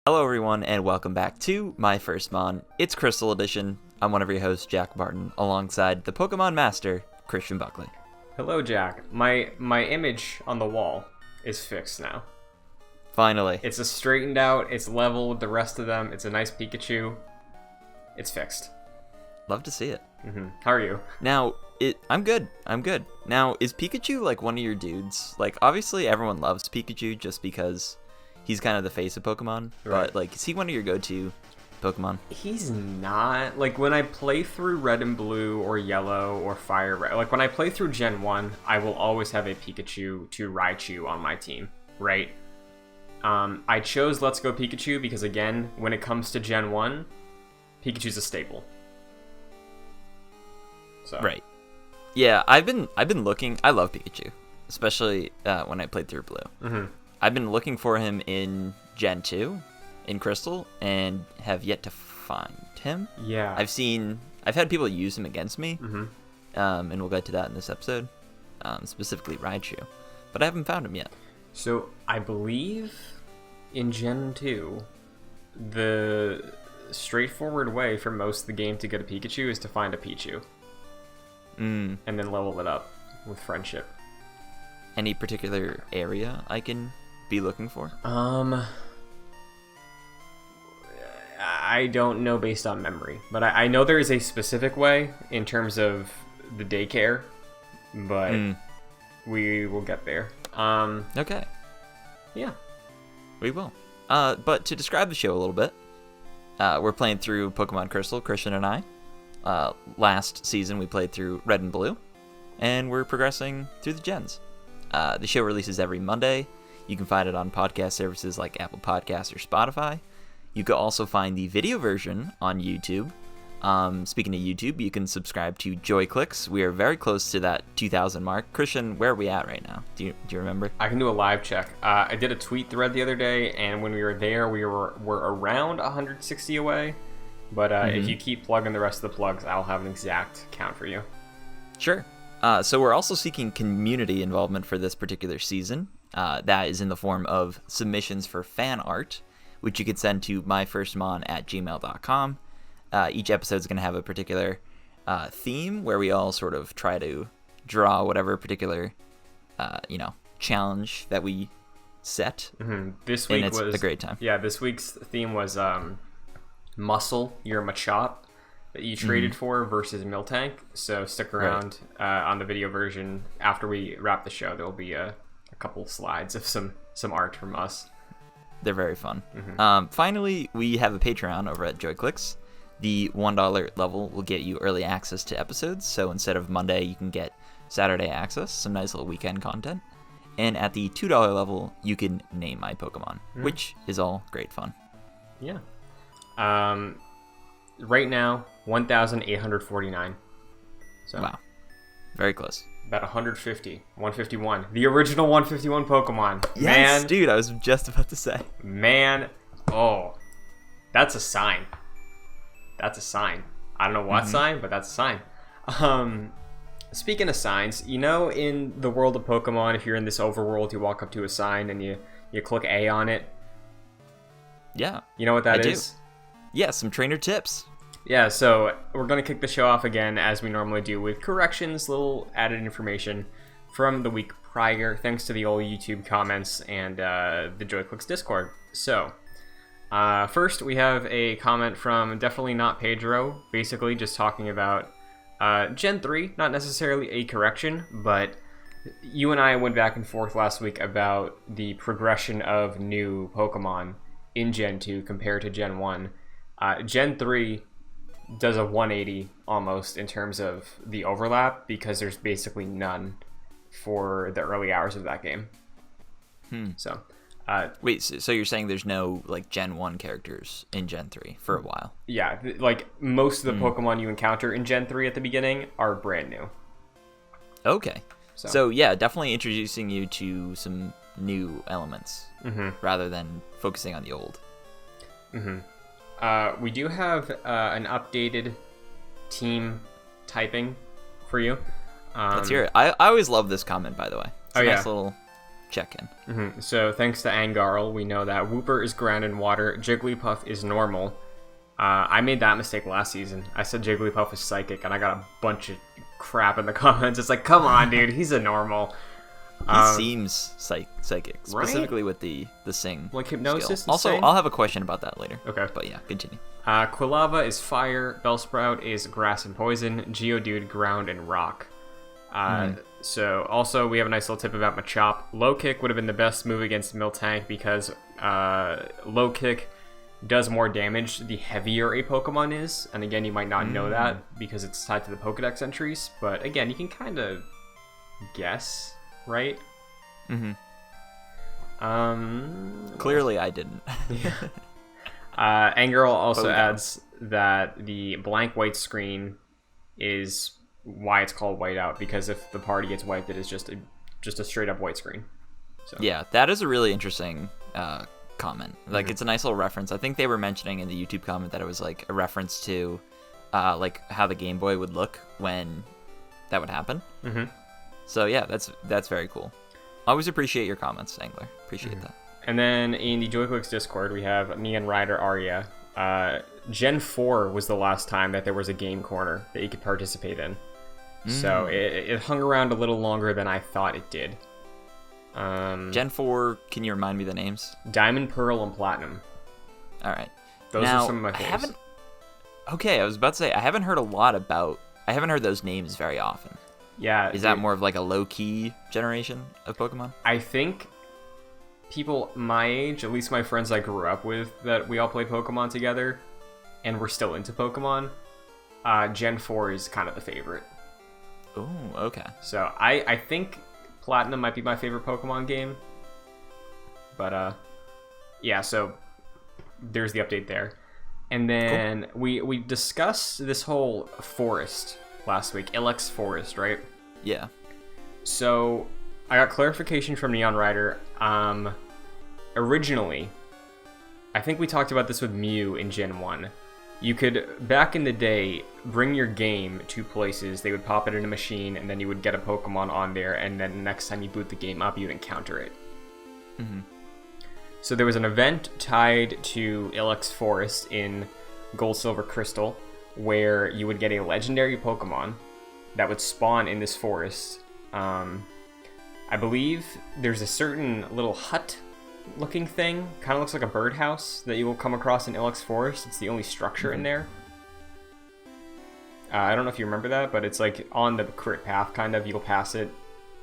Hello everyone, and welcome back to My First Mon. It's Crystal Edition. I'm one of your hosts, Jack Barton, alongside the Pokemon Master, Christian Buckley. Hello, Jack. My image on the wall is fixed now. Finally. It's straightened out, it's level with the rest of them, it's a nice Pikachu. It's fixed. Love to see it. How are you? Now, I'm good. Now, is Pikachu like one of your dudes? Like, obviously everyone loves Pikachu just because he's kind of the face of Pokemon, Right. but like, is he one of your go-to Pokemon? He's not. Like, when I play through Red and Blue or Yellow or Fire Red, like when I play through Gen 1, I will always have a Pikachu to Raichu on my team, right? I chose Let's Go Pikachu because, again, when it comes to Gen 1, Pikachu's a staple. So. Right. Yeah, I've been looking. I love Pikachu, especially when I played through Blue. I've been looking for him in Gen 2, in Crystal, and have yet to find him. Yeah. I've had people use him against me, and we'll get to that in this episode, specifically Raichu, but I haven't found him yet. So, I believe in Gen 2, the straightforward way for most of the game to get a Pikachu is to find a Pichu. And then level it up with friendship. Any particular area I can be looking for? I don't know based on memory, but I know there is a specific way in terms of the daycare, but we will get there. Okay. Yeah. We will. But to describe the show a little bit, we're playing through Pokemon Crystal, Christian and I. Last season we played through Red and Blue, and we're progressing through the gens. The show releases every Monday. You can find it on podcast services like Apple Podcasts or Spotify. You can also find the video version on YouTube. Speaking of YouTube, you can subscribe to Joy Clicks. We are very close to that 2,000 mark. Christian, where are we at right now? Do you remember? I can do a live check. I did a tweet thread the other day, and when we were there, we're around 160 away. But if you keep plugging the rest of the plugs, I'll have an exact count for you. Sure. So we're also seeking community involvement for this particular season. That is in the form of submissions for fan art, which you can send to myfirstmon@gmail.com. Each episode is going to have a particular theme where we all sort of try to draw whatever particular, challenge that we set. This week and it's was a great time. Yeah, this week's theme was Muscle, your Machop that you traded for versus Miltank. So stick around on the video version. After we wrap the show, there will be a couple slides of some art from us. They're very fun. Finally, we have a Patreon over at JoyClicks. The $1 level will get you early access to episodes. So instead of Monday, you can get Saturday access, some nice little weekend content. And at the $2 level, you can name my Pokemon, which is all great fun. Yeah. Right now, 1,849. So wow. Very close. About 150. 151. The original 151 Pokemon. Yes, Man, dude, I was just about to say. Man, oh, that's a sign. That's a sign. I don't know what sign, but that's a sign. Speaking of signs, in the world of Pokemon, if you're in this overworld, you walk up to a sign and you click A on it. Yeah. You know what that is? Yeah, some trainer tips. Yeah, so we're going to kick the show off again, as we normally do, with corrections, little added information from the week prior, thanks to the old YouTube comments and the JoyClicks Discord. So, first we have a comment from Definitely Not Pedro, basically just talking about Gen 3, not necessarily a correction, but you and I went back and forth last week about the progression of new Pokemon in Gen 2 compared to Gen 1. Gen 3 does a 180 almost in terms of the overlap because there's basically none for the early hours of that game. So, wait, so you're saying there's no like Gen 1 characters in Gen 3 for a while? Yeah, like most of the Pokemon you encounter in Gen 3 at the beginning are brand new. Okay. So yeah, definitely introducing you to some new elements rather than focusing on the old. We do have an updated team typing for you. Let's hear it. I always love this comment, by the way. It's a nice little check-in. So thanks to Angarl, we know that Wooper is ground in water, Jigglypuff is normal. I made that mistake last season. I said Jigglypuff is psychic, and I got a bunch of crap in the comments. It's like, come on, dude, he's a normal. He seems psychic, specifically with the sing. Like hypnosis. Also, I'll have a question about that later. Okay. But yeah, continue. Quilava is fire, Bellsprout is grass and poison, Geodude ground and rock. So also we have a nice little tip about Machop. Low kick would have been the best move against Miltank because low kick does more damage the heavier a Pokemon is. And again, you might not know that because it's tied to the Pokedex entries. But again, you can kind of guess, right? Clearly I didn't. Angerl also adds that the blank white screen is why it's called whiteout, because if the party gets wiped, it is just a straight up white screen. So. Yeah, that is a really interesting comment. Like, it's a nice little reference. I think they were mentioning in the YouTube comment that it was like a reference to like how the Game Boy would look when that would happen. So yeah, that's very cool. Always appreciate your comments, Angler. Appreciate that. And then in the JoyClicks Discord, we have Neon Rider Arya. Gen 4 was the last time that there was a game corner that you could participate in. So it hung around a little longer than I thought it did. Gen 4, can you remind me the names? Diamond, Pearl, and Platinum. All right. Those are some of my favorites. Okay, I was about to say, I haven't heard those names very often. Yeah. Is that more of like a low-key generation of Pokemon? I think people my age, at least my friends I grew up with, that we all play Pokemon together, and we're still into Pokemon, Gen 4 is kind of the favorite. Oh, okay. So I think Platinum might be my favorite Pokemon game. But yeah, so there's the update there. And then we discussed this whole forest last week, Ilex Forest, right? Yeah. So I got clarification from Neon Rider. Originally, I think we talked about this with Mew in Gen 1. You could, back in the day, bring your game to places, they would pop it in a machine, and then you would get a Pokemon on there, and then the next time you boot the game up, you'd encounter it. So there was an event tied to Ilex Forest in Gold, Silver, Crystal, where you would get a legendary Pokemon that would spawn in this forest. I believe there's a certain little hut-looking thing, kind of looks like a birdhouse, that you will come across in Ilex Forest. It's the only structure in there. I don't know if you remember that, but it's like on the crit path, kind of. You'll pass it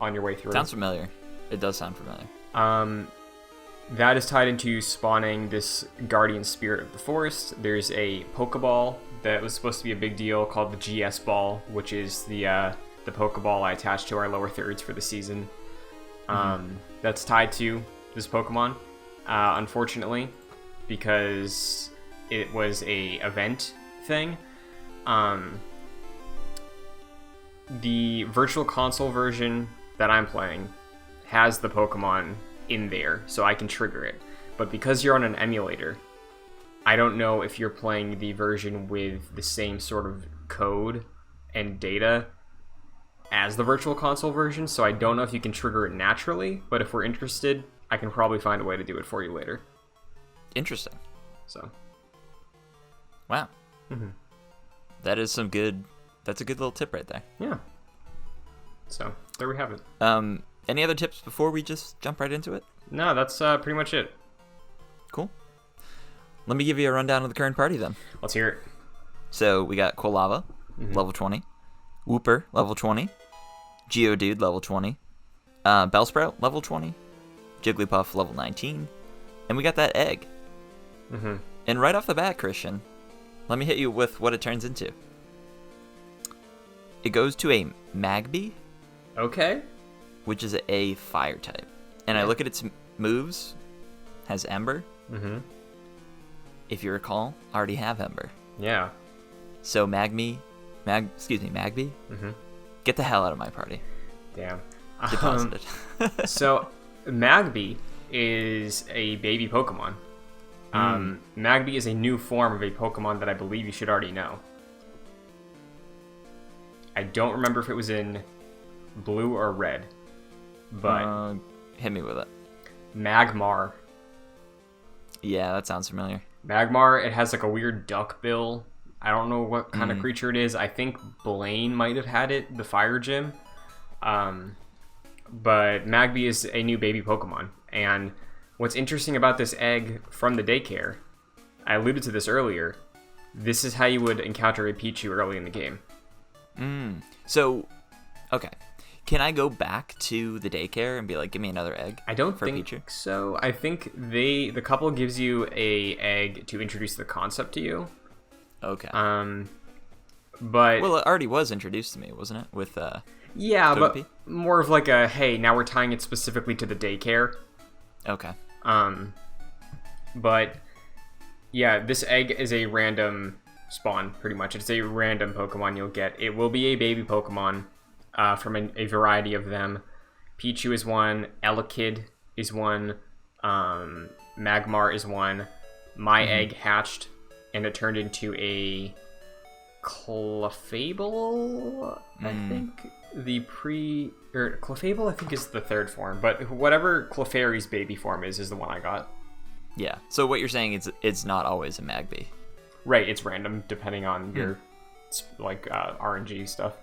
on your way through. Sounds familiar. It does sound familiar. That is tied into spawning this guardian spirit of the forest. There's a Pokeball that was supposed to be a big deal called the GS Ball, which is the Pokeball I attached to our lower thirds for the season. That's tied to this Pokemon, unfortunately, because it was a event thing. The Virtual Console version that I'm playing has the Pokemon in there, so I can trigger it. But because you're on an emulator, I don't know if you're playing the version with the same sort of code and data as the Virtual Console version, so I don't know if you can trigger it naturally, but if we're interested, I can probably find a way to do it for you later. Interesting. So. Wow. That's a good little tip right there. Yeah. So, there we have it. Any other tips before we just jump right into it? No, that's pretty much it. Cool. Let me give you a rundown of the current party then. Let's hear it. So we got Quilava, level 20. Wooper, level 20. Geodude, level 20. Bellsprout, level 20. Jigglypuff, level 19. And we got that egg. And right off the bat, Christian, let me hit you with what it turns into. It goes to a Magby. Okay. Which is a fire type. And I look at its moves, has Ember. If you recall, I already have Ember. Yeah. So Magby, get the hell out of my party. Damn. Deposited. So Magby is a baby Pokemon. Magby is a new form of a Pokemon that I believe you should already know. I don't remember if it was in blue or red. But Hit me with it. Magmar. Yeah, that sounds familiar. Magmar, it has like a weird duck bill. I don't know what kind of creature it is. I think Blaine might have had it, the fire gym. But Magby is a new baby Pokemon. And what's interesting about this egg from the daycare, I alluded to this earlier, this is how you would encounter a Pichu early in the game. So, okay. Can I go back to the daycare and be like, give me another egg? I don't for think Pichu? so. I think the couple gives you a egg to introduce the concept to you. Okay. But well, it already was introduced to me, wasn't it? With yeah, Togepi? but more of like a hey, now we're tying it specifically to the daycare. Okay. But yeah, this egg is a random spawn, pretty much. It's a random Pokemon you'll get. It will be a baby Pokemon from a variety of them. Pichu is one, Elekid is one, Magmar is one. My egg hatched, and it turned into a Clefable, I think. Clefable, I think, is the third form, but whatever Clefairy's baby form is the one I got. Yeah. So what you're saying is it's not always a Magby. Right, it's random depending on your RNG stuff.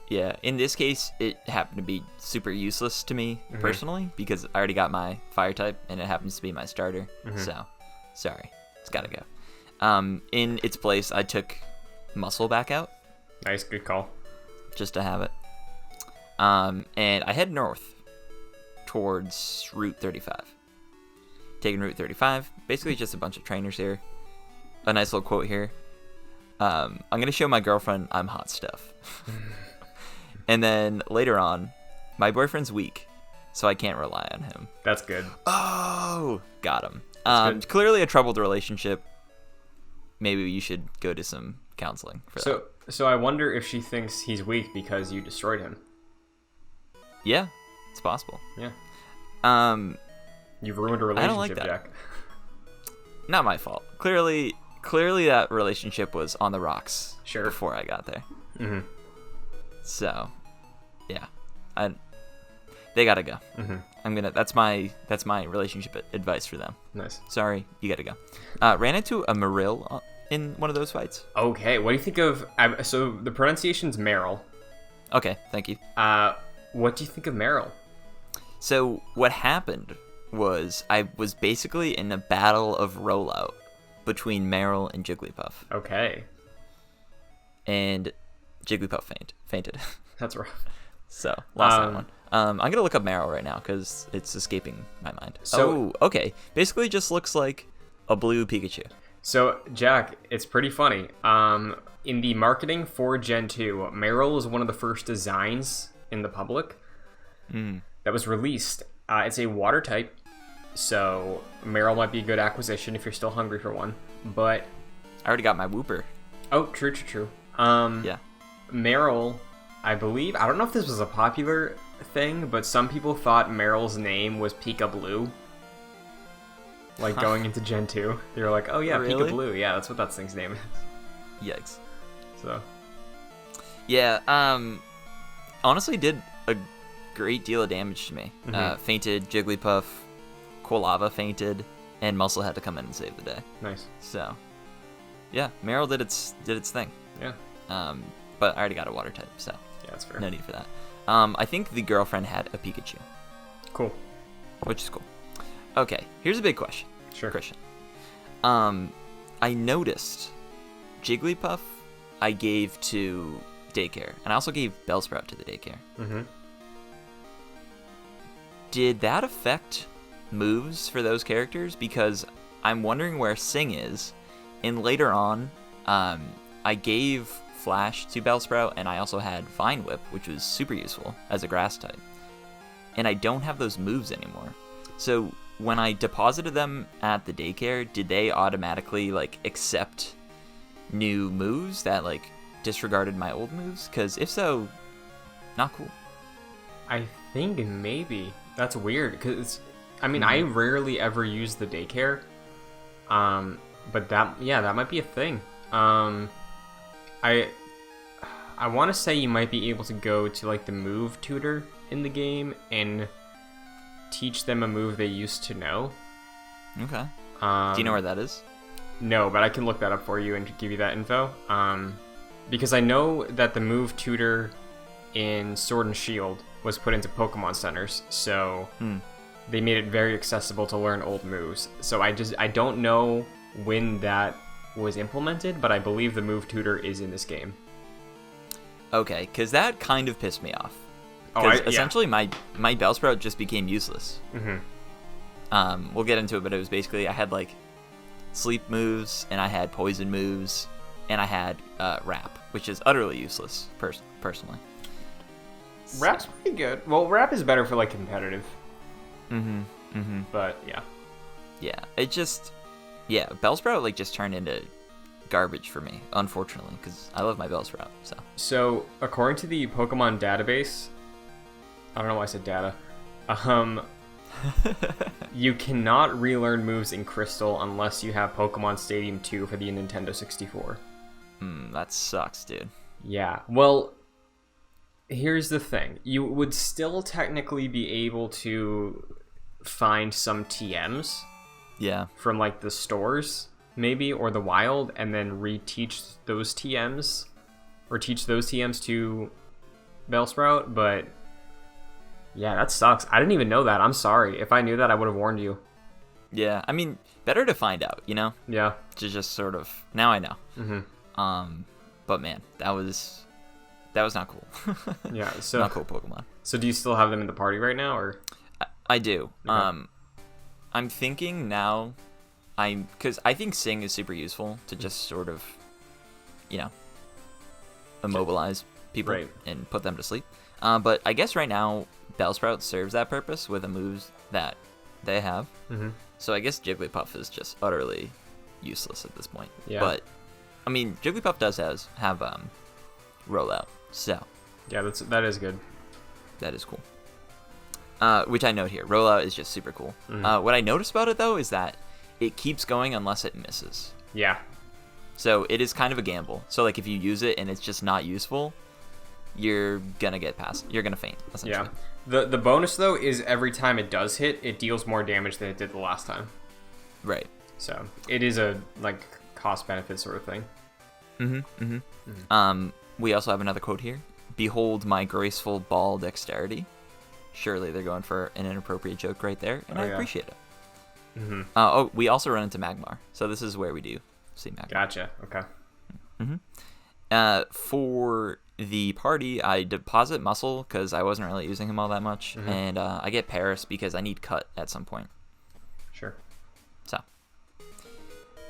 Yeah, in this case, it happened to be super useless to me personally because I already got my fire type and it happens to be my starter. So, sorry, it's gotta go. In its place, I took Muscle back out. Nice, good call. Just to have it. And I head north towards Route 35. Taking Route 35, basically just a bunch of trainers here. A nice little quote here. I'm gonna show my girlfriend I'm hot stuff. And then later on, my boyfriend's weak, so I can't rely on him. That's good. Oh, got him. Good. Clearly a troubled relationship. Maybe you should go to some counseling for that. So I wonder if she thinks he's weak because you destroyed him. Yeah, it's possible. Yeah. You've ruined a relationship, I don't like that. Jack. Not my fault. Clearly that relationship was on the rocks before I got there. So, yeah, they gotta go. That's my relationship advice for them. Nice. Sorry, you gotta go. Ran into a Marill in one of those fights. Okay, what do you think of? So the pronunciation's Meryl. Okay, thank you. What do you think of Meryl? So what happened was I was basically in a battle of rollout between Meryl and Jigglypuff. Okay. And Jigglypuff fainted. That's rough. So, lost that one. I'm going to look up Meryl right now because it's escaping my mind. So, okay. Basically just looks like a blue Pikachu. So, Jack, it's pretty funny. In the marketing for Gen 2, Meryl is one of the first designs in the public that was released. It's a water type, so Meryl might be a good acquisition if you're still hungry for one. But I already got my Wooper. Oh, true. Yeah. Meryl, I believe, I don't know if this was a popular thing, but some people thought Meryl's name was Pika Blue. Like going into Gen 2. They were like, oh yeah, really? Pika Blue. Yeah, that's what that thing's name is. Yikes. So. Yeah, honestly did a great deal of damage to me. Fainted, Jigglypuff, Quilava fainted, and Muscle had to come in and save the day. Nice. So, yeah, Meryl did its thing. Yeah. But I already got a water type, so yeah, that's fair. No need for that. I think the girlfriend had a Pikachu. Cool. Which is cool. Okay, here's a big question. Sure. Christian. I noticed Jigglypuff I gave to daycare, and I also gave Bellsprout to the daycare. Did that affect moves for those characters? Because I'm wondering where Sing is, and later on, I gave Flash to Bellsprout, and I also had Vine Whip, which was super useful as a grass type. And I don't have those moves anymore. So when I deposited them at the daycare, did they automatically accept new moves that disregarded my old moves? Because if so, not cool. I think maybe. That's weird, because I mean, I rarely ever use the daycare. But that might be a thing. I want to say you might be able to go to the move tutor in the game and teach them a move they used to know. Okay. Do you know where that is? No, but I can look that up for you and give you that info. Because I know that the move tutor in Sword and Shield was put into Pokemon centers, so they made it very accessible to learn old moves. So I don't know when that was implemented, but I believe the move tutor is in this game. Okay, because that kind of pissed me off. Because essentially my Bellsprout just became useless. Mm-hmm. We'll get into it, but it was basically I had like sleep moves, and I had poison moves, and I had Wrap, which is utterly useless personally. Rap's pretty good. Well, Rap is better for like competitive. But yeah. Yeah, it just Bellsprout like just turned into garbage for me, unfortunately, because I love my Bellsprout. So according to the Pokemon database, I don't know why I said data. You cannot relearn moves in Crystal unless you have Pokemon Stadium 2 for the Nintendo 64. That sucks, dude. Yeah. Well, here's the thing. You would still technically be able to find some TMs. Yeah. From like the stores, maybe, or the wild, and then reteach those TMs, or teach those TMs to Bellsprout, but yeah, that sucks. I didn't even know that. I'm sorry. If I knew that, I would have warned you. Yeah, I mean, better to find out, you know? Yeah. To just sort of, now I know. Mm-hmm. But man, that was not cool. Yeah, so not cool Pokemon. So do you still have them in the party right now, or? I do. Okay. I'm thinking now, because I think Sing is super useful to just sort of, you know, immobilize people and put them to sleep. But I guess right now, Bellsprout serves that purpose with the moves that they have. Mm-hmm. So I guess Jigglypuff is just utterly useless at this point. Yeah. But, I mean, Jigglypuff does have rollout, so. Yeah, that is good. That is cool. Which I note here. Rollout is just super cool. Mm-hmm. What I noticed about it, though, is that it keeps going unless it misses. Yeah. So it is kind of a gamble. So, like, if you use it and it's just not useful, you're gonna get past. You're gonna faint, essentially. Yeah. The bonus, though, is every time it does hit, it deals more damage than it did the last time. Right. So it is a, like, cost-benefit sort of thing. We also have another quote here. Behold my graceful ball dexterity. Surely they're going for an inappropriate joke right there, and I appreciate it. Mm-hmm. We also run into Magmar, so this is where we do see Magmar. Gotcha. Okay. For the party, I deposit Muscle because I wasn't really using him all that much, and I get Paris because I need Cut at some point. Sure. So,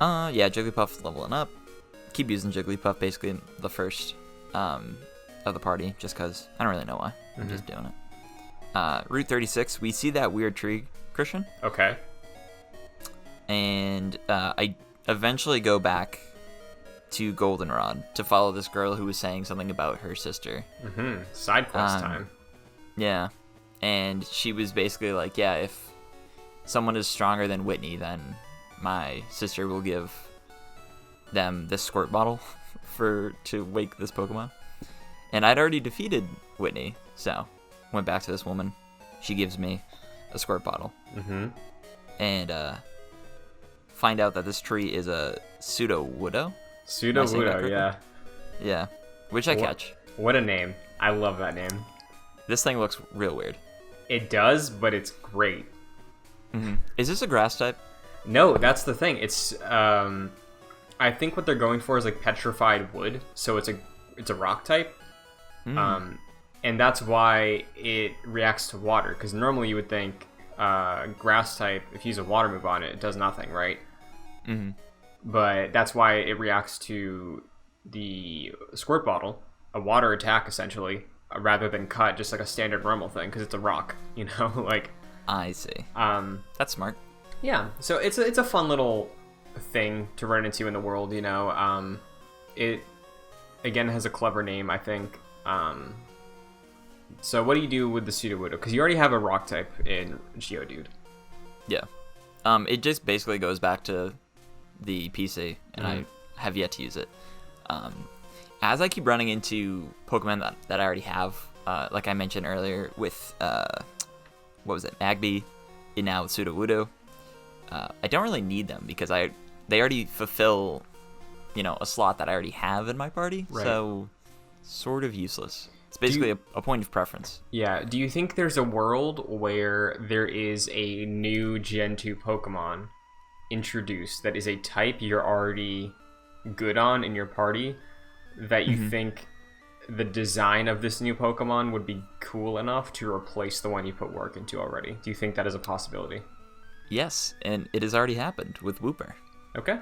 yeah, Jigglypuff leveling up. Keep using Jigglypuff basically in the first of the party, just because I don't really know why. I'm just doing it. Route 36, we see that weird tree, Christian. Okay. And I eventually go back to Goldenrod to follow this girl who was saying something about her sister. Side quest time. Yeah. And she was basically like, yeah, if someone is stronger than Whitney, then my sister will give them this squirt bottle to wake this Pokemon. And I'd already defeated Whitney, so went back to this woman. She gives me a squirt bottle. And find out that this tree is a Pseudo-Wudo. Pseudo-Wudo, yeah. Yeah, which I catch. What a name. I love that name. This thing looks real weird. It does, but it's great. Is this a grass type? No, that's the thing. It's, I think what they're going for is like petrified wood, so it's a rock type. And that's why it reacts to water, because normally you would think grass type, if you use a water move on it, it does nothing, right? But that's why it reacts to the squirt bottle, a water attack essentially, rather than cut, just like a standard normal thing, because it's a rock, you know, like. I see. That's smart. Yeah, so it's a fun little thing to run into in the world, you know. It again has a clever name, I think. So what do you do with the Pseudo-Wudo? Because you already have a rock type in Geodude. Yeah. It just basically goes back to the PC, and I have yet to use it. As I keep running into Pokemon that I already have, like I mentioned earlier with what was it, Magby, and now with Sudowoodo. I don't really need them because they already fulfill, a slot that I already have in my party. Right. So sort of useless. It's basically a point of preference. Yeah. Do you think there's a world where there is a new Gen 2 Pokemon introduced that is a type you're already good on in your party that you think the design of this new Pokemon would be cool enough to replace the one you put work into already? Do you think that is a possibility? Yes, and it has already happened with Wooper. Okay.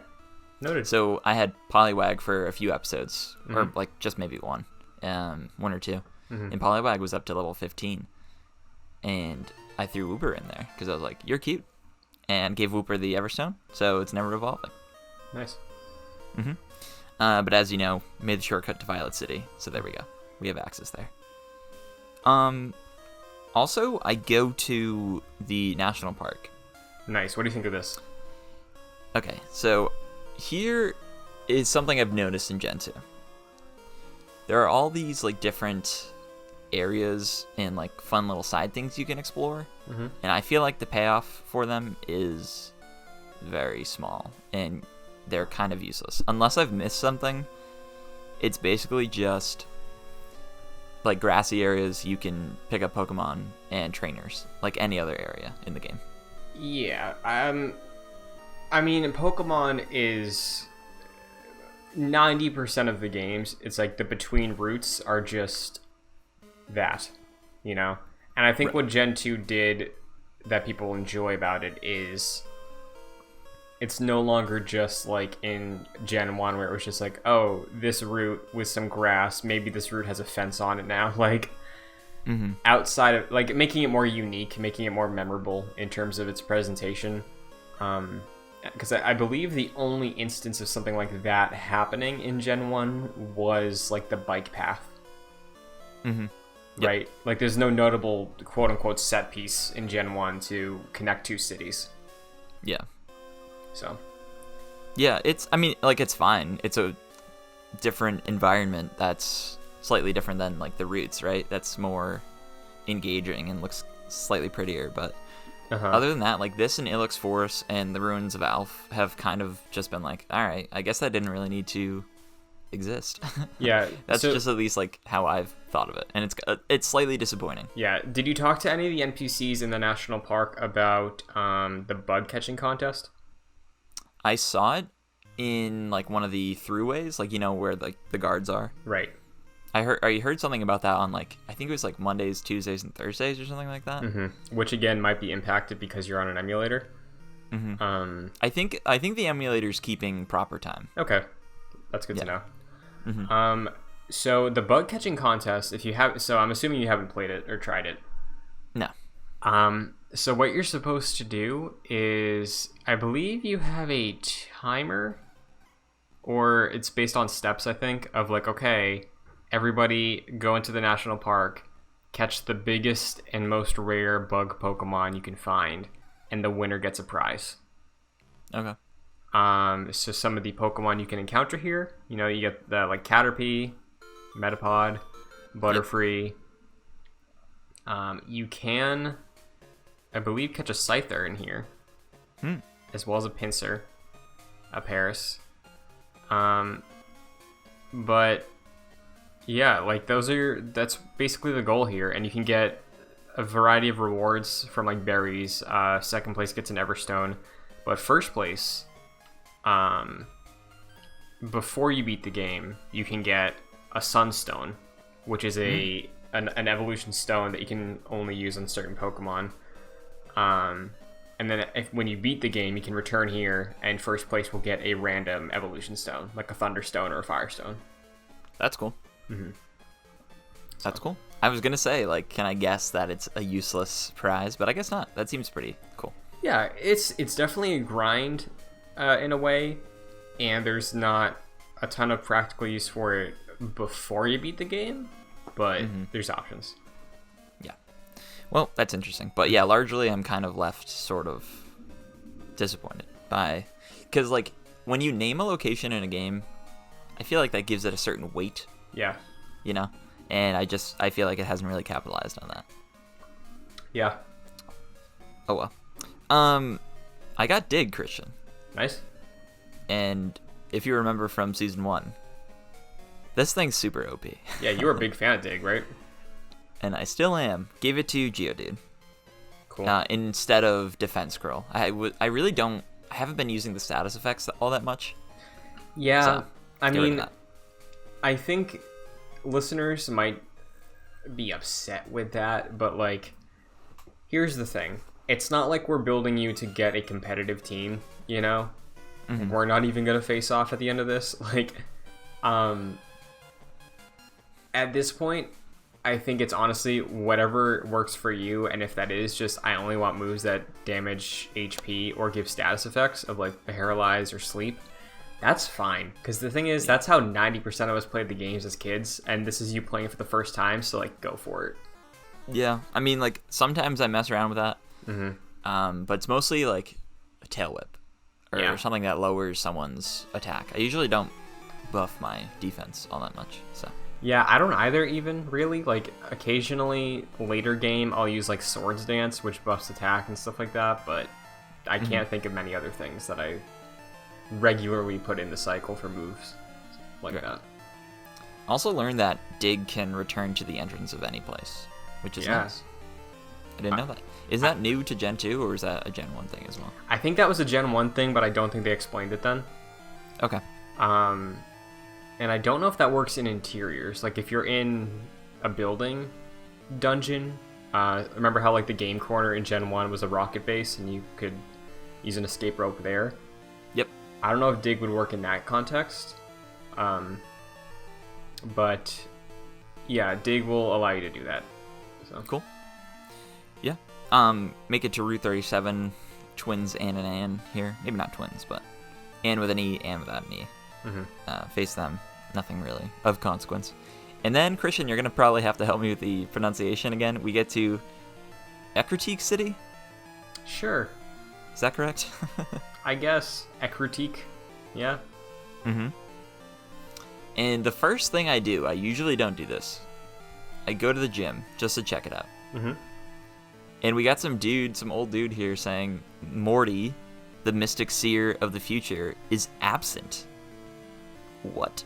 Noted. So I had Poliwag for a few episodes, or like just maybe one or two. And Poliwag was up to level 15. And I threw Wooper in there because I was like, you're cute. And gave Wooper the Everstone, so it's never evolving. Nice. But as you know, made the shortcut to Violet City, so there we go. We have access there. Also, I go to the national park. Nice. What do you think of this? Okay, so here is something I've noticed in Gen 2. There are all these like different areas and like fun little side things you can explore, and I feel like the payoff for them is very small, and they're kind of useless. Unless I've missed something, it's basically just like grassy areas you can pick up Pokemon and trainers, like any other area in the game. Yeah, I mean, Pokemon is 90% of the games. It's like the between routes are just that, And I think what Gen 2 did that people enjoy about it is it's no longer just like in Gen 1 where it was just like, oh, this route with some grass, maybe this route has a fence on it now. Like, outside of, like, making it more unique, making it more memorable in terms of its presentation. Because I believe the only instance of something like that happening in Gen 1 was, like, the bike path. Right? Yep. Like, there's no notable quote-unquote set piece in Gen 1 to connect two cities. Yeah. So. Yeah, it's fine. It's a different environment that's slightly different than, like, the routes, right? That's more engaging and looks slightly prettier, but other than that, like, this and Ilex Forest and the Ruins of Alph have kind of just been like, all right, I guess that didn't really need to exist. Yeah. That's just at least, like, how I've thought of it, and it's slightly disappointing. Yeah. Did you talk to any of the NPCs in the national park about the bug catching contest? I saw it in, like, one of the throughways, like, where, like, the guards are. Right. I heard something about that on, like, I think it was like Mondays, Tuesdays, and Thursdays or something like that. Which again might be impacted because you're on an emulator. I think the emulator's keeping proper time. Okay, that's good to know. So the bug catching contest, I'm assuming you haven't played it or tried it. No. So what you're supposed to do is, I believe you have a timer, or it's based on steps, I think, of like, okay, everybody go into the national park, catch the biggest and most rare bug Pokemon you can find, and the winner gets a prize. Okay. So some of the Pokemon you can encounter here, you get the, like, Caterpie, Metapod, Butterfree. You can, I believe, catch a Scyther in here, as well as a Pinsir, a Paris. But yeah, like, that's basically the goal here, and you can get a variety of rewards from, like, berries. Second place gets an Everstone, but first place, before you beat the game, you can get a Sunstone, which is an evolution stone that you can only use on certain Pokemon. And then when you beat the game, you can return here, and first place will get a random evolution stone, like a Thunderstone or a Firestone. That's cool. That's cool. I was gonna say, like, can I guess that it's a useless prize, but I guess not. That seems pretty cool. Yeah, it's definitely a grind in a way, and there's not a ton of practical use for it before you beat the game, but there's options. Yeah. Well, that's interesting. But yeah, largely I'm kind of left sort of disappointed because, like, when you name a location in a game, I feel like that gives it a certain weight. Yeah. And I feel like it hasn't really capitalized on that. Yeah. Oh well. I got Dig, Christian. Nice. And if you remember from season 1, this thing's super OP. Yeah, you were a big fan of Dig, right? And I still am. Gave it to Geodude. Cool. Instead of Defense Curl. I haven't been using the status effects all that much. Yeah, So, I get rid of mean, that. I think listeners might be upset with that, but like, here's the thing. It's not like we're building you to get a competitive team, you know? Mm-hmm. We're not even going to face off at the end of this. Like, at this point, I think it's honestly whatever works for you, and if that is just I only want moves that damage HP or give status effects of like Paralyze or Sleep, that's fine. Because the thing is, that's how 90% of us played the games as kids, and this is you playing for the first time, so like go for it. Yeah, I mean, like, sometimes I mess around with that. Mm-hmm. But it's mostly like a Tail Whip or something that lowers someone's attack. I usually don't buff my defense all that much, so. Yeah, I don't either even, really. Like, occasionally, later game, I'll use, like, Swords Dance, which buffs attack and stuff like that, but I can't think of many other things that I regularly put in the cycle for moves like that. Also learned that Dig can return to the entrance of any place, which is nice. I didn't know that. Is that new to Gen 2, or is that a Gen 1 thing as well? I think that was a Gen 1 thing, but I don't think they explained it then. Okay. And I don't know if that works in interiors. Like, if you're in a building dungeon, remember how, like, the game corner in Gen 1 was a rocket base, and you could use an escape rope there? Yep. I don't know if Dig would work in that context. But, yeah, Dig will allow you to do that. So. Cool. Yeah. Make it to Route 37, twins and an An here. Maybe not twins, but An with an E and without an E. Face them. Nothing really of consequence. And then, Christian, you're going to probably have to help me with the pronunciation again. We get to Ekritique City? Sure. Is that correct? I guess. Ekritique. Yeah. Mm-hmm. And the first thing I do, I usually don't do this. I go to the gym just to check it out. Mm-hmm. And we got some old dude here saying Morty, the mystic seer of the future, is absent. What?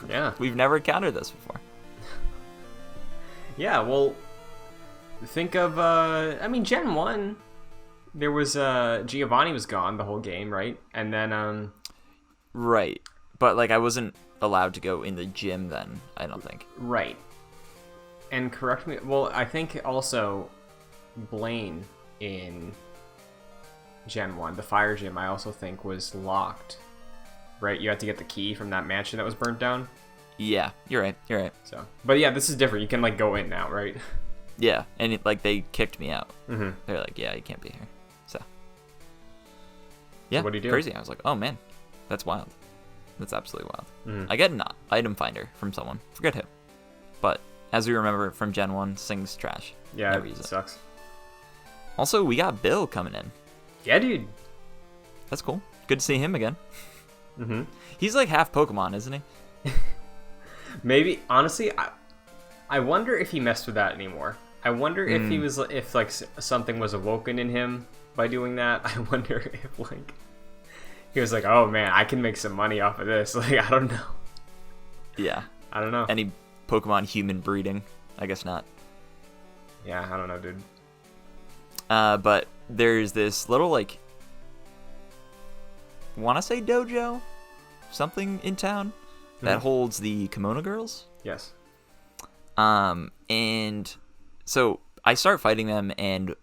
Yeah. We've never encountered this before. Yeah, well, think of, Gen 1, there was, Giovanni was gone the whole game, right? And then, Right. But, like, I wasn't allowed to go in the gym then, I don't think. Right. And correct me, well, I think also Blaine in Gen 1, the fire gym, I also think was locked. Right, you had to get the key from that mansion that was burnt down. Yeah, you're right. So, but yeah, this is different. You can like go in now, right? Yeah, and they kicked me out. Mm-hmm. They're like, yeah, you can't be here. So, yeah, so what do you do? Crazy. I was like, oh man, that's wild. That's absolutely wild. Mm-hmm. I get an item finder from someone. Forget who. But as we remember from Gen 1, Sing's trash. Yeah, Never it use it. sucks. Also, we got Bill coming in. Yeah, dude. That's cool. Good to see him again. Mm-hmm. He's like half Pokemon, isn't he? Maybe, honestly, I wonder if he messed with that anymore. I wonder if he was, if like something was awoken in him by doing that. I wonder if like he was like, oh man, I can make some money off of this. Like, I don't know. Yeah. I don't know. Any Pokemon human breeding? I guess not. Yeah, I don't know, dude. But there's this little like, want to say dojo, something in town that holds the Kimono Girls. Yes. And so I start fighting them, and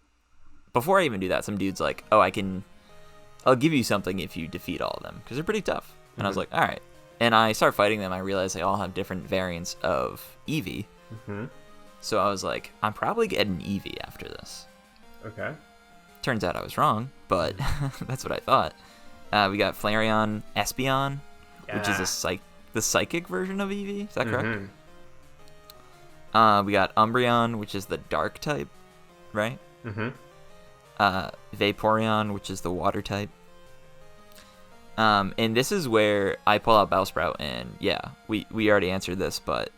before I even do that, some dude's like, oh, I'll give you something if you defeat all of them, because they're pretty tough. And I was like, all right. And I start fighting them. I realize they all have different variants of Eevee. Mm-hmm. So I was like, I'm probably getting Eevee after this. Okay. Turns out I was wrong, but that's what I thought. We got Flareon Espeon, which is the psychic version of Eevee. Is that correct? We got Umbreon, which is the dark type, right? Mm-hmm. Vaporeon, which is the water type. And this is where I pull out Bellsprout, and yeah, we already answered this, but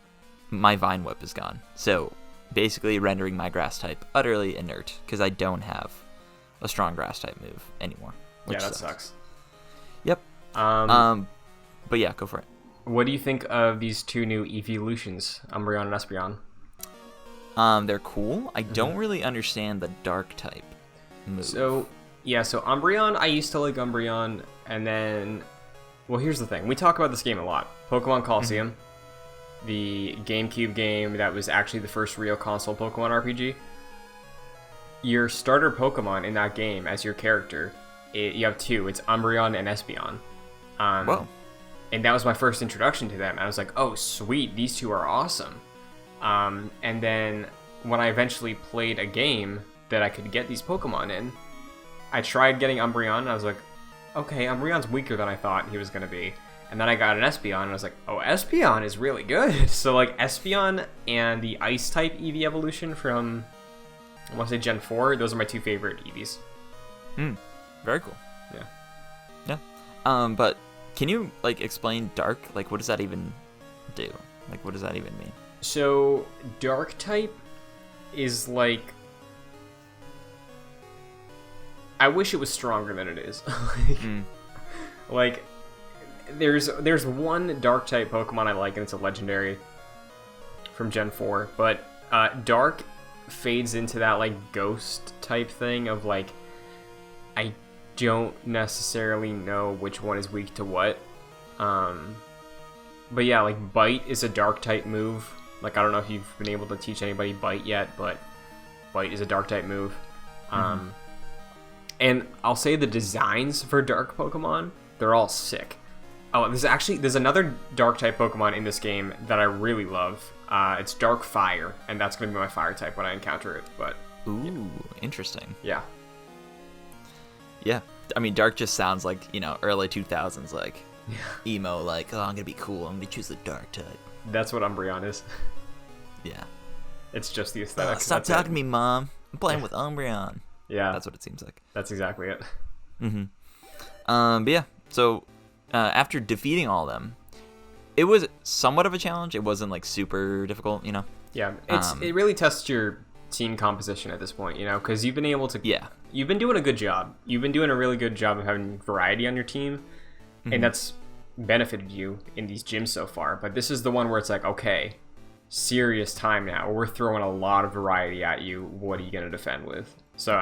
my Vine Whip is gone. So basically rendering my grass type utterly inert, because I don't have a strong grass type move anymore. Yeah, that sucks. Yep. But yeah, go for it. What do you think of these two new evolutions, Umbreon and Espeon? They're cool. I don't really understand the dark type move. So Umbreon, I used to like Umbreon, and then, well, here's the thing. We talk about this game a lot. Pokemon Coliseum, the GameCube game that was actually the first real console Pokemon RPG. Your starter Pokemon in that game as your character, you have two. It's Umbreon and Espeon. Whoa. And that was my first introduction to them. I was like, oh, sweet, these two are awesome. And then when I eventually played a game that I could get these Pokemon in, I tried getting Umbreon, and I was like, okay, Umbreon's weaker than I thought he was going to be. And then I got an Espeon, and I was like, oh, Espeon is really good. So, like, Espeon and the Ice-type Eevee evolution from, I want to say Gen 4, those are my two favorite Eevees. Very cool. Yeah. Yeah. But can you, like, explain Dark? Like, what does that even do? Like, what does that even mean? So, Dark type is like... I wish it was stronger than it is. Like, there's one Dark type Pokemon I like, and it's a legendary from Gen 4. But Dark fades into that, like, ghost type thing of, like, I don't necessarily know which one is weak to what. But yeah, like, Bite is a Dark type move. Like, I don't know if you've been able to teach anybody Bite yet, but Bite is a Dark type move. And I'll say the designs for Dark Pokemon, they're all sick. Oh, there's another Dark type Pokemon in this game that I really love. It's Dark Fire, and that's going to be my Fire type when I encounter it. But Ooh, interesting. Yeah. Yeah. I mean, Dark just sounds like, early 2000s, like, emo, like, oh, I'm going to be cool. I'm going to choose the Dark type. That's what Umbreon is. Yeah. It's just the aesthetic. Stop talking to me, Mom. I'm playing with Umbreon. Yeah. That's what it seems like. That's exactly it. But yeah, so after defeating all of them, it was somewhat of a challenge. It wasn't, like, super difficult, Yeah, it really tests your team composition at this point, because you've been able to... Yeah. You've been doing a good job. You've been doing a really good job of having variety on your team, and that's benefited you in these gyms so far. But this is the one where it's like, okay, serious time now. We're throwing a lot of variety at you. What are you going to defend with? So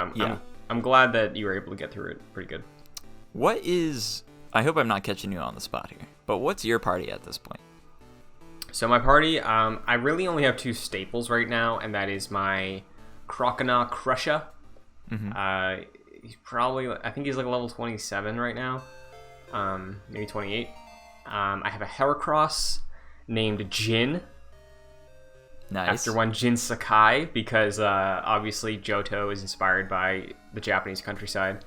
I'm glad that you were able to get through it pretty good. I hope I'm not catching you on the spot here, but what's your party at this point? So my party, I really only have two staples right now, and that is my Croconaw Crusher. He's probably, I think he's like level 27 right now, maybe 28. I have a Heracross named Jin. Nice. After one Jin Sakai, because obviously Johto is inspired by the Japanese countryside.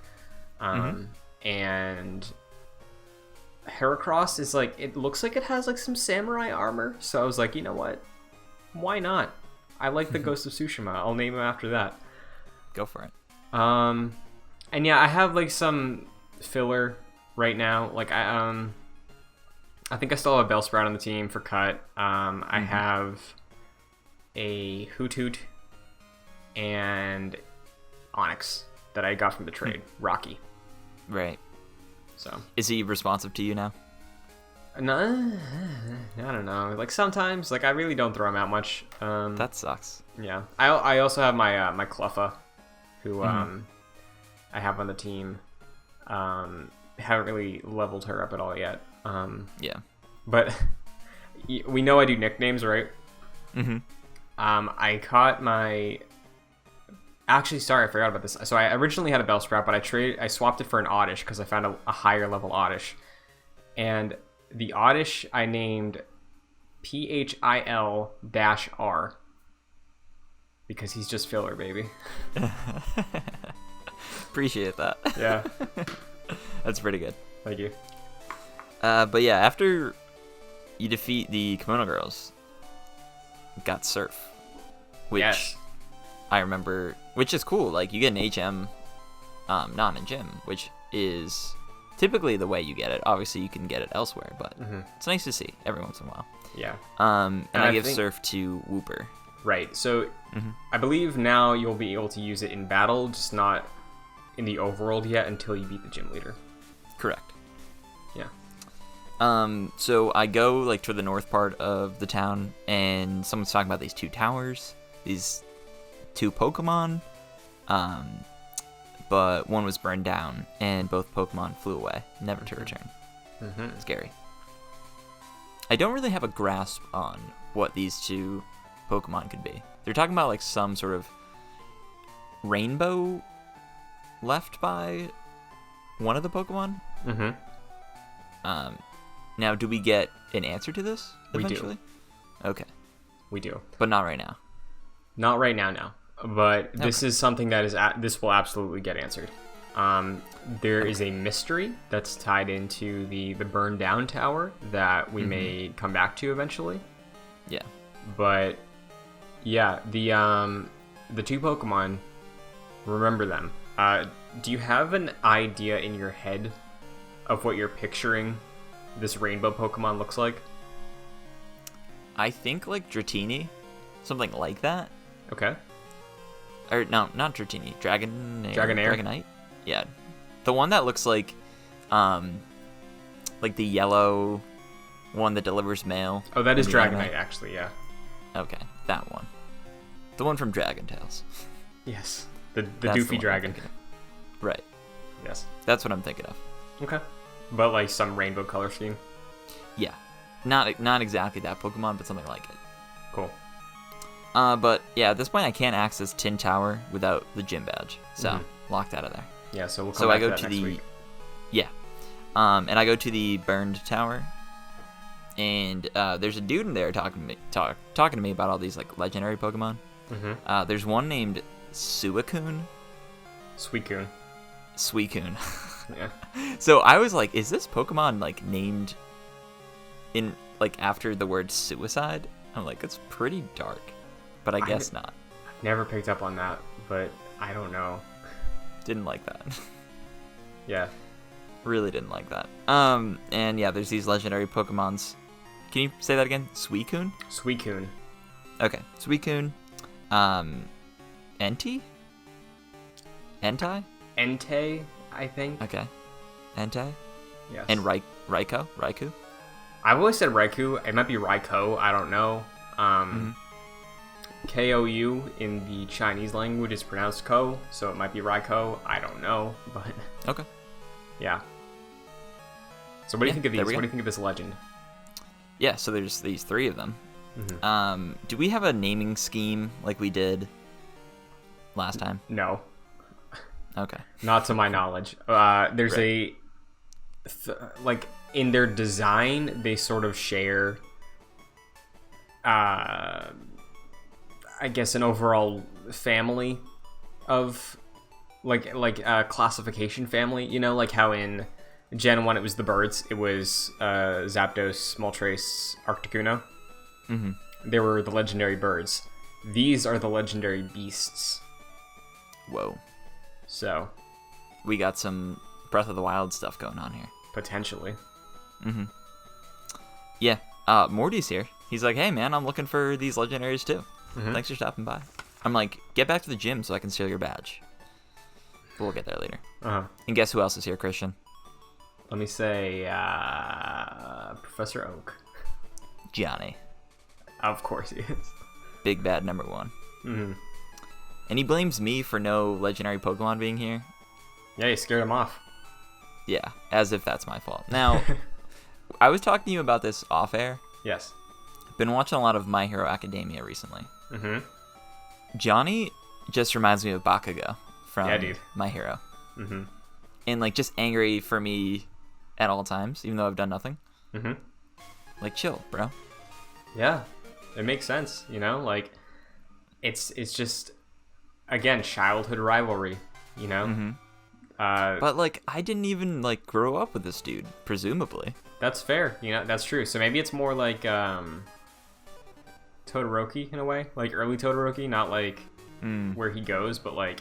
And Heracross is like, it looks like it has like some samurai armor, so I was like, you know what? Why not? I like the Ghost of Tsushima. I'll name him after that. Go for it. And yeah, I have like some filler right now. Like I think I still have a Bellsprout on the team for cut. I have a Hoot Hoot and Onyx that I got from the trade. Rocky. Right. So is he responsive to you now? No, I don't know. Like sometimes, like I really don't throw him out much. That sucks. Yeah. I also have my my Cleffa, who I have on the team. Haven't really leveled her up at all yet. Yeah. But we know I do nicknames, right? I caught my... Actually, sorry, I forgot about this. So I originally had a Bellsprout, but I swapped it for an Oddish because I found a higher level Oddish. And the Oddish I named PHIL-R because he's just filler, baby. Appreciate that. Yeah. That's pretty good. Thank you. But yeah, after you defeat the Kimono Girls, you got Surf, which I remember, which is cool. Like, you get an HM non in gym, which is typically the way you get it. Obviously, you can get it elsewhere, but it's nice to see every once in a while. Yeah. And I give Surf to Wooper. Right. So I believe now you'll be able to use it in battle, just not in the overworld yet until you beat the gym leader. Correct. Yeah. So I go like to the north part of the town, and someone's talking about these 2 towers, these 2 Pokemon, but one was burned down, and both Pokemon flew away, never to return. Scary. I don't really have a grasp on what these 2 Pokemon could be. They're talking about like some sort of rainbow left by one of the Pokemon. Now, do we get an answer to this eventually? We do. Okay. We do. But not right now. Not right now, no. But this is something that this will absolutely get answered. There is a mystery that's tied into the burned down tower that we may come back to eventually. Yeah. But yeah, the 2 Pokemon, remember them. Do you have an idea in your head of what you're picturing this rainbow Pokemon looks like? I think like Dratini, something like that. Okay. Or no, not Dratini. Dragonair? Dragonite? Yeah. The one that looks like the yellow one that delivers mail. Oh, that is Dragonite, actually, yeah. Okay, that one. The one from Dragon Tales. Yes. The doofy dragon. Right. Yes. That's what I'm thinking of. Okay. But like some rainbow color scheme? Yeah. Not exactly that Pokemon, but something like it. Cool. But yeah, at this point I can't access Tin Tower without the gym badge. So, locked out of there. Yeah, so we'll come back to that next week. Yeah. And I go to the burned tower, and there's a dude in there talking to me about all these like legendary Pokemon. There's one named Suicune. Suicune. Yeah. So I was like, is this Pokemon like named in like after the word suicide? I'm like, it's pretty dark, but I guess not. Never picked up on that, but I don't know. Didn't like that. Yeah. Really didn't like that. And yeah, there's these legendary Pokemons. Can you say that again? Suicune? Suicune. Okay. Suicune. Entei? Entei, I think. Okay. Entei? Yes. And Raikou? I've always said Raikou. It might be Raikou. I don't know. Kou in the Chinese language is pronounced ko, so it might be Raikou. I don't know, but okay. Yeah. So what do you think of these? What do you think of this legend? Yeah, so there's these 3 of them. Do we have a naming scheme like we did last time? No. Okay. Not to my knowledge. There's like in their design, they sort of share I guess an overall family of like classification family, you know, like how in Gen 1 it was the birds, it was Zapdos, Moltres, Articuno. They were the legendary birds. These are the legendary beasts. Whoa. So we got some Breath of the Wild stuff going on here. Potentially. Yeah. Morty's here. He's like, hey man, I'm looking for these legendaries too. Thanks for stopping by. I'm like, get back to the gym so I can steal your badge. But we'll get there later. And guess who else is here, Christian? Let me say, Professor Oak. Johnny. Of course he is. Big bad number 1. And he blames me for no legendary Pokemon being here. Yeah, you scared him off. Yeah, as if that's my fault. Now, I was talking to you about this off air. Yes. Been watching a lot of My Hero Academia recently. Johnny just reminds me of Bakugo from My Hero. And like just angry for me at all times, even though I've done nothing. Like, chill, bro. Yeah, it makes sense. You know, like it's just again childhood rivalry. You know. But like I didn't even like grow up with this dude, presumably. That's fair. You know, that's true. So maybe it's more like Todoroki in a way, like early Todoroki, not like where he goes, but like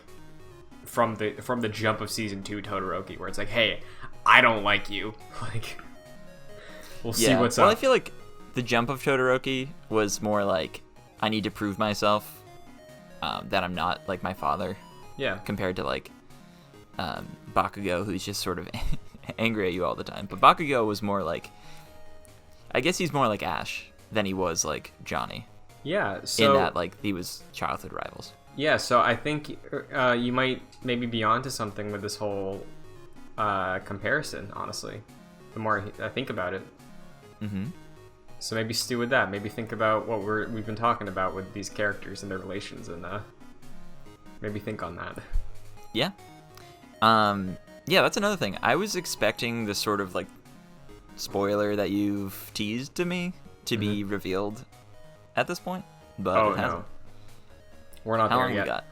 from the jump of season 2 Todoroki, where it's like, hey, I don't like you. Like, we'll see what's up. Well, I feel like the jump of Todoroki was more like, I need to prove myself that I'm not like my father. Yeah. Compared to like Bakugo, who's just sort of angry at you all the time. But Bakugo was more like, I guess he's more like Ash than he was like Johnny. Yeah, so in that like he was childhood rivals. Yeah, so I think you might maybe be onto something with this whole comparison. Honestly, the more I think about it. Mm-hmm. So maybe stew with that. Maybe think about what we've been talking about with these characters and their relations, and maybe think on that. Yeah. Yeah, that's another thing. I was expecting the sort of like spoiler that you've teased to me to be revealed at this point, but it hasn't. No. We're not How there long yet. we got?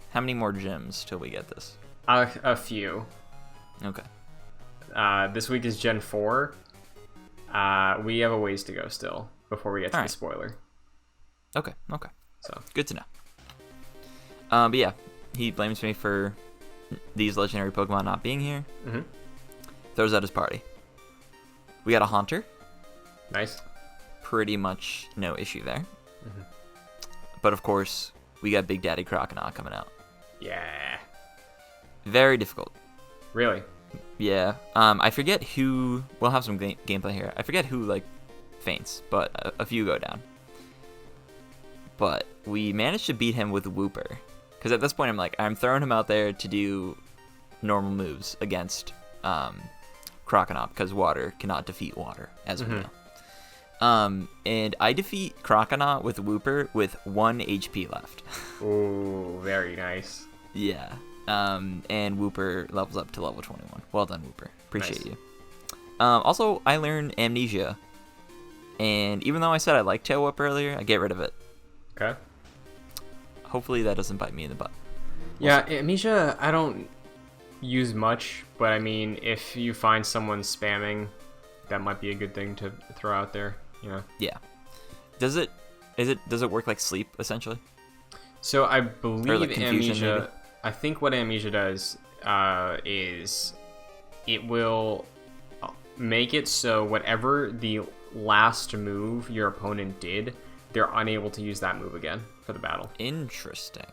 How many more gyms till we get this? A few. Okay. This week is Gen 4. We have a ways to go still before we get to the spoiler. Okay. So Good to know. But yeah, he blames me for these legendary Pokemon not being here. Mm-hmm. Throws out his party. We got a Haunter. Nice. Pretty much no issue there. Mm-hmm. But of course, we got Big Daddy Croconaw coming out. Yeah. Very difficult. Really? Yeah. I forget who. We'll have some gameplay here. I forget who like faints, but a few go down. But we managed to beat him with Wooper, because at this point I'm throwing him out there to do normal moves against Croconaw, because water cannot defeat water, as we know. And I defeat Croconaw with Wooper with 1 HP left. Ooh, very nice. Yeah. And Wooper levels up to level 21. Well done, Wooper. Appreciate you. Also, I learned Amnesia. And even though I said I liked Tail Whip earlier, I get rid of it. Okay. Hopefully that doesn't bite me in the butt. Yeah, Amnesia, I don't use much, but I mean, if you find someone spamming, that might be a good thing to throw out there, you know? Yeah. Does it work like sleep, essentially? So I believe like confusion, Amnesia, maybe? I think what Amnesia does is it will make it so whatever the last move your opponent did, they're unable to use that move again for the battle. Interesting.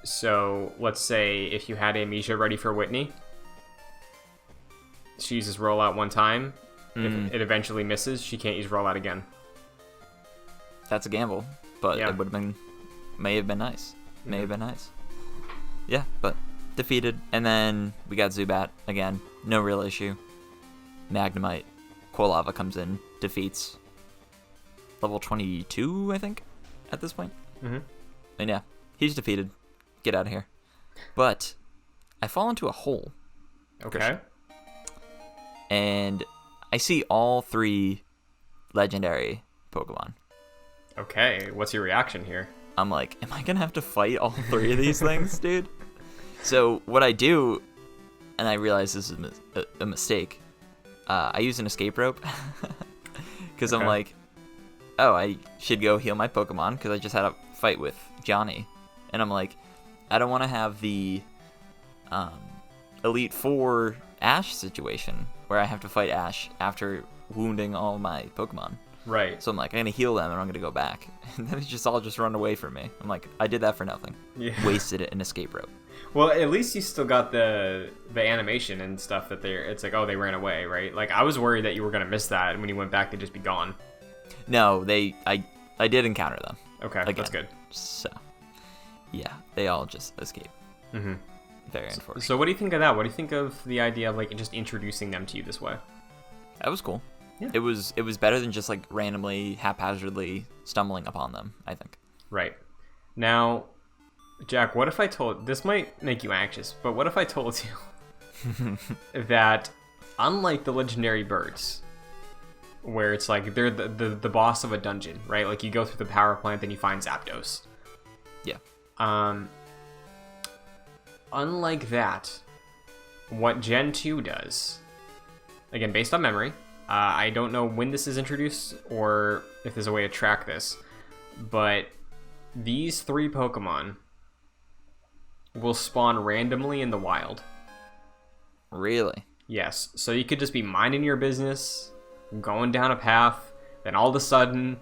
So let's say if you had Amnesia ready for Whitney, she uses rollout one time. If it eventually misses, she can't use rollout again. That's a gamble, but Yeah. it may have been nice. Yeah, but defeated. And then we got Zubat again. No real issue. Magnemite. Quilava comes in, defeats. Level 22, I think, at this point. Mm-hmm. And yeah, he's defeated. Get out of here. But I fall into a hole. Okay. And I see all 3 legendary Pokemon. Okay, what's your reaction here? I'm like, am I gonna have to fight all 3 of these things, dude? So what I do, and I realize this is a mistake, I use an escape rope. Because I'm like, oh, I should go heal my Pokemon, because I just had a fight with Johnny. And I'm like, I don't want to have the Elite Four Ash situation, where I have to fight Ash after wounding all my Pokemon. Right. So I'm like, I'm going to heal them and I'm going to go back. And then it's all just run away from me. I'm like, I did that for nothing. Yeah. Wasted an escape rope. Well, at least you still got the animation and stuff that it's like, oh, they ran away, right? Like, I was worried that you were going to miss that, and when you went back, they'd just be gone. No, I did encounter them. Okay, again. that's good. So, yeah, they all just escaped. Mm-hmm. Very unfortunate. So what do you think of that? What do you think of the idea of, like, just introducing them to you this way? That was cool. Yeah. It was better than just like randomly, haphazardly stumbling upon them, I think. Right. Now, Jack, what if I told... This might make you anxious, but what if I told you that, unlike the legendary birds, where it's like they're the boss of a dungeon, right? Like, you go through the power plant and you find Zapdos. Yeah. Unlike that, what Gen 2 does, again, based on memory, I don't know when this is introduced or if there's a way to track this, but these 3 Pokemon will spawn randomly in the wild. Really? Yes. So you could just be minding your business, going down a path, then all of a sudden,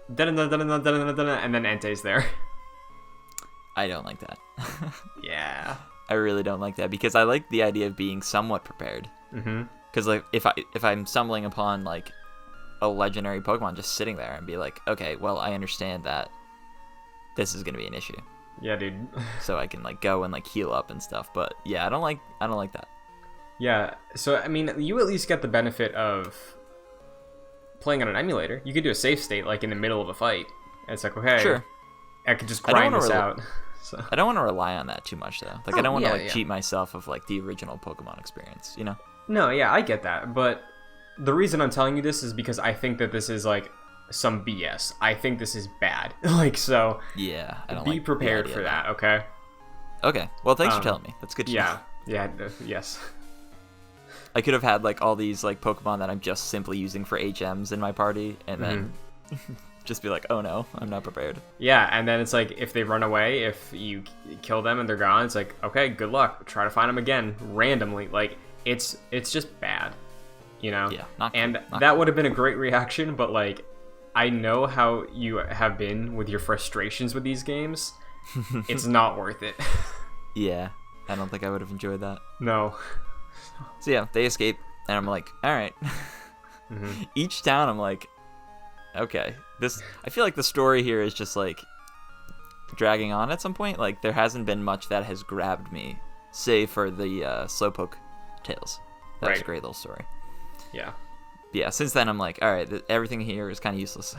and then Entei's there. I don't like that. Yeah. I really don't like that because I like the idea of being somewhat prepared. Mm-hmm. Because like if I'm stumbling upon like a legendary Pokemon just sitting there and be like, okay, well I understand that this is gonna be an issue. Yeah, dude. So I can like go and like heal up and stuff. But yeah, I don't like that. Yeah. So I mean, you at least get the benefit of playing on an emulator. You could do a save state like in the middle of a fight. And it's like, okay, sure, I could just grind this out. So. I don't want to rely on that too much though. Like I don't want to like yeah. cheat myself of like the original Pokemon experience, you know? No, yeah, I get that, but the reason I'm telling you this is because I think that this is like some BS. I think this is bad. Like, so yeah, I don't be like prepared for that, okay? Okay. Well, thanks for telling me. That's good to know. Yes. I could have had like all these like Pokemon that I'm just simply using for HMs in my party, and then just be like, oh no, I'm not prepared. Yeah, and then it's like if they run away, if you kill them and they're gone, it's like, okay, good luck. Try to find them again randomly. Like it's just bad, you know. Yeah, not and cool. That would have been a great reaction, but like I know how you have been with your frustrations with these games. It's not worth it. Yeah, I don't think I would have enjoyed that. No. So yeah, they escape, and I'm like, all right. Each town, I'm like, okay, I feel like the story here is just like dragging on at some point. Like there hasn't been much that has grabbed me, save for the Slowpoke tales. That was a great little story. Yeah. Since then, I'm like, all right, everything here is kind of useless.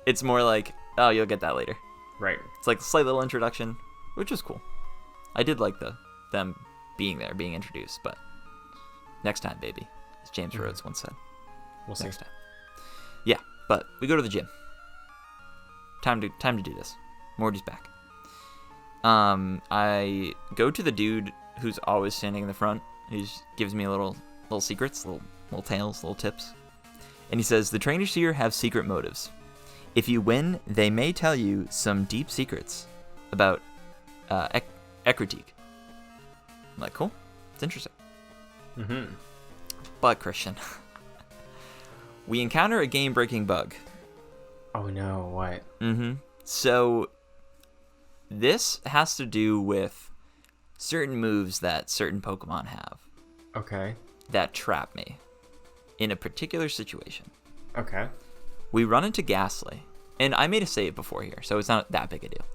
It's more like, oh, you'll get that later. Right. It's like a slight little introduction, which was cool. I did like them being there, being introduced, but next time, baby, as James Rhodes once said. We'll see. Next time. Yeah, but we go to the gym. Time to do this. Morty's back. I go to the dude who's always standing in the front. He gives me little secrets, little tales, little tips. And he says, the trainers here have secret motives. If you win, they may tell you some deep secrets about Ecruteak. I'm like, cool. It's interesting. But, Christian, we encounter a game-breaking bug. Oh, no. What? So, this has to do with certain moves that certain Pokemon have. Okay. That trap me in a particular situation. Okay. We run into Gastly, and I made a save before here, so it's not that big a deal.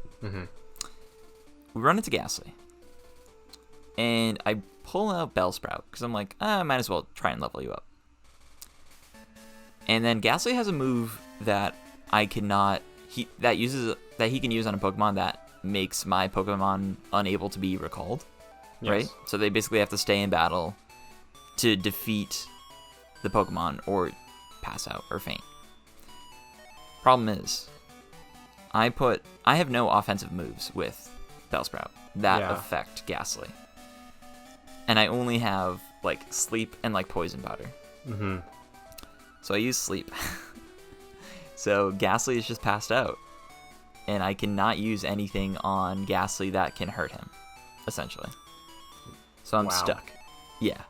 We run into Gastly, and I pull out Bellsprout because I'm like, I might as well try and level you up. And then Gastly has a move that he can use on a Pokemon that makes my Pokemon unable to be recalled. Yes. Right? So they basically have to stay in battle to defeat the Pokemon or pass out or faint. Problem is, I have no offensive moves with Bellsprout that affect Gastly. And I only have like Sleep and like Poison Powder. So I use Sleep. So Gastly is just passed out. And I cannot use anything on Gastly that can hurt him, essentially. So I'm stuck. Yeah.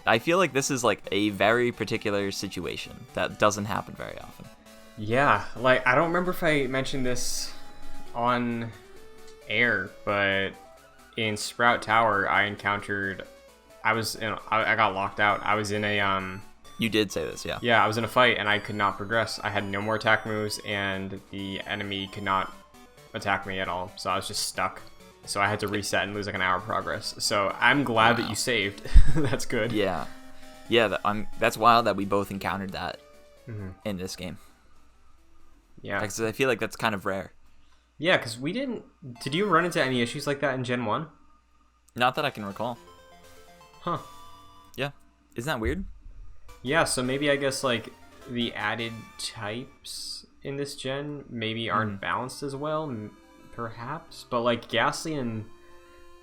I feel like this is like a very particular situation that doesn't happen very often. Yeah, like I don't remember if I mentioned this on air, but in Sprout Tower I got locked out. I was in a You did say this, yeah. Yeah, I was in a fight and I could not progress. I had no more attack moves and the enemy could not attack me at all. So I was just stuck. So I had to reset and lose like an hour of progress. So I'm glad that you saved. That's good. Yeah. Yeah, that's wild that we both encountered that in this game. Yeah. Because I feel like that's kind of rare. Yeah, because we didn't... Did you run into any issues like that in Gen 1? Not that I can recall. Huh. Yeah. Isn't that weird? Yeah, so maybe I guess like the added types in this gen maybe aren't balanced as well, perhaps. But like Gastly and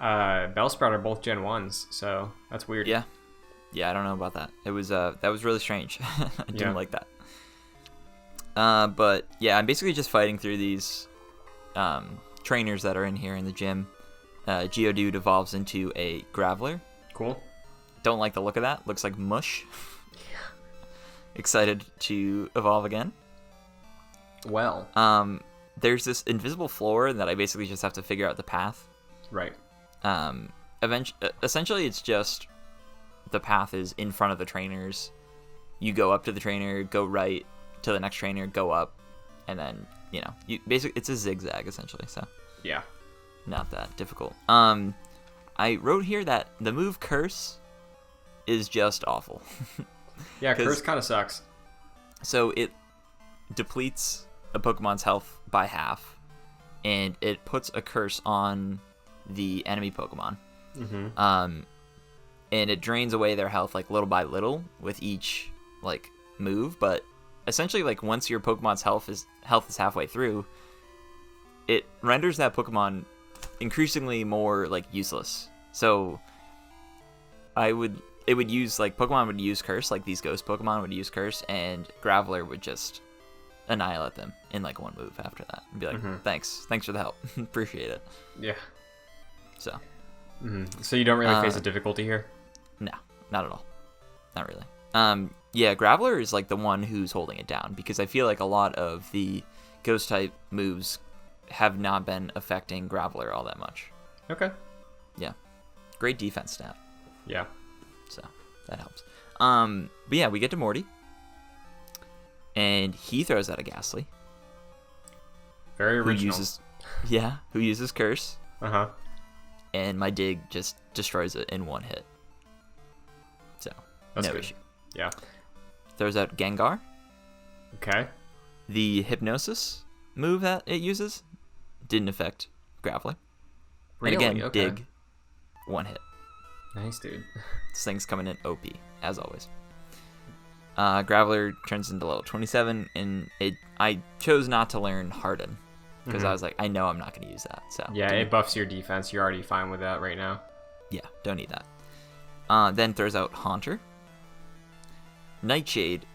Bellsprout are both Gen 1s, so that's weird. Yeah. Yeah, I don't know about that. It was that was really strange. I didn't like that. But yeah, I'm basically just fighting through these trainers that are in here in the gym. Geodude evolves into a Graveler. Cool. Don't like the look of that. Looks like mush. Excited to evolve again. Well. There's this invisible floor that I basically just have to figure out the path. Right. Essentially, it's just the path is in front of the trainers. You go up to the trainer, go right to the next trainer, go up, and then you basically it's a zigzag essentially. So yeah, not that difficult. I wrote here that the move Curse is just awful. Yeah, Curse kind of sucks. So it depletes a Pokemon's health by half, and it puts a curse on the enemy Pokemon. Mm-hmm. And it drains away their health like little by little with each like move. But essentially, like once your Pokemon's health is halfway through, it renders that Pokemon increasingly more like useless. So it would use like Pokemon would use Curse, like these Ghost Pokemon would use Curse, and Graveler would just annihilate them in like one move after that and be like, thanks for the help. Appreciate it. Yeah. So So you don't really face a difficulty here? No, not at all. Not really. Yeah, Graveler is like the one who's holding it down because I feel like a lot of the Ghost type moves have not been affecting Graveler all that much. Okay. Yeah. Great defense stat. Yeah. So that helps. But yeah, we get to Morty. And he throws out a Gastly. Very original. Who uses Curse. Uh-huh. And my Dig just destroys it in one hit. So, That's no good. issue. Yeah. Throws out Gengar. Okay. The Hypnosis move that it uses didn't affect Graveler. Really? And again, Okay. Dig, one hit. Nice, dude. This thing's coming in OP, as always. Graveler turns into level 27, and I chose not to learn Harden, because I was like, I know I'm not going to use that. So yeah, it buffs your defense. You're already fine with that right now. Yeah, don't need that. Then throws out Haunter. Nightshade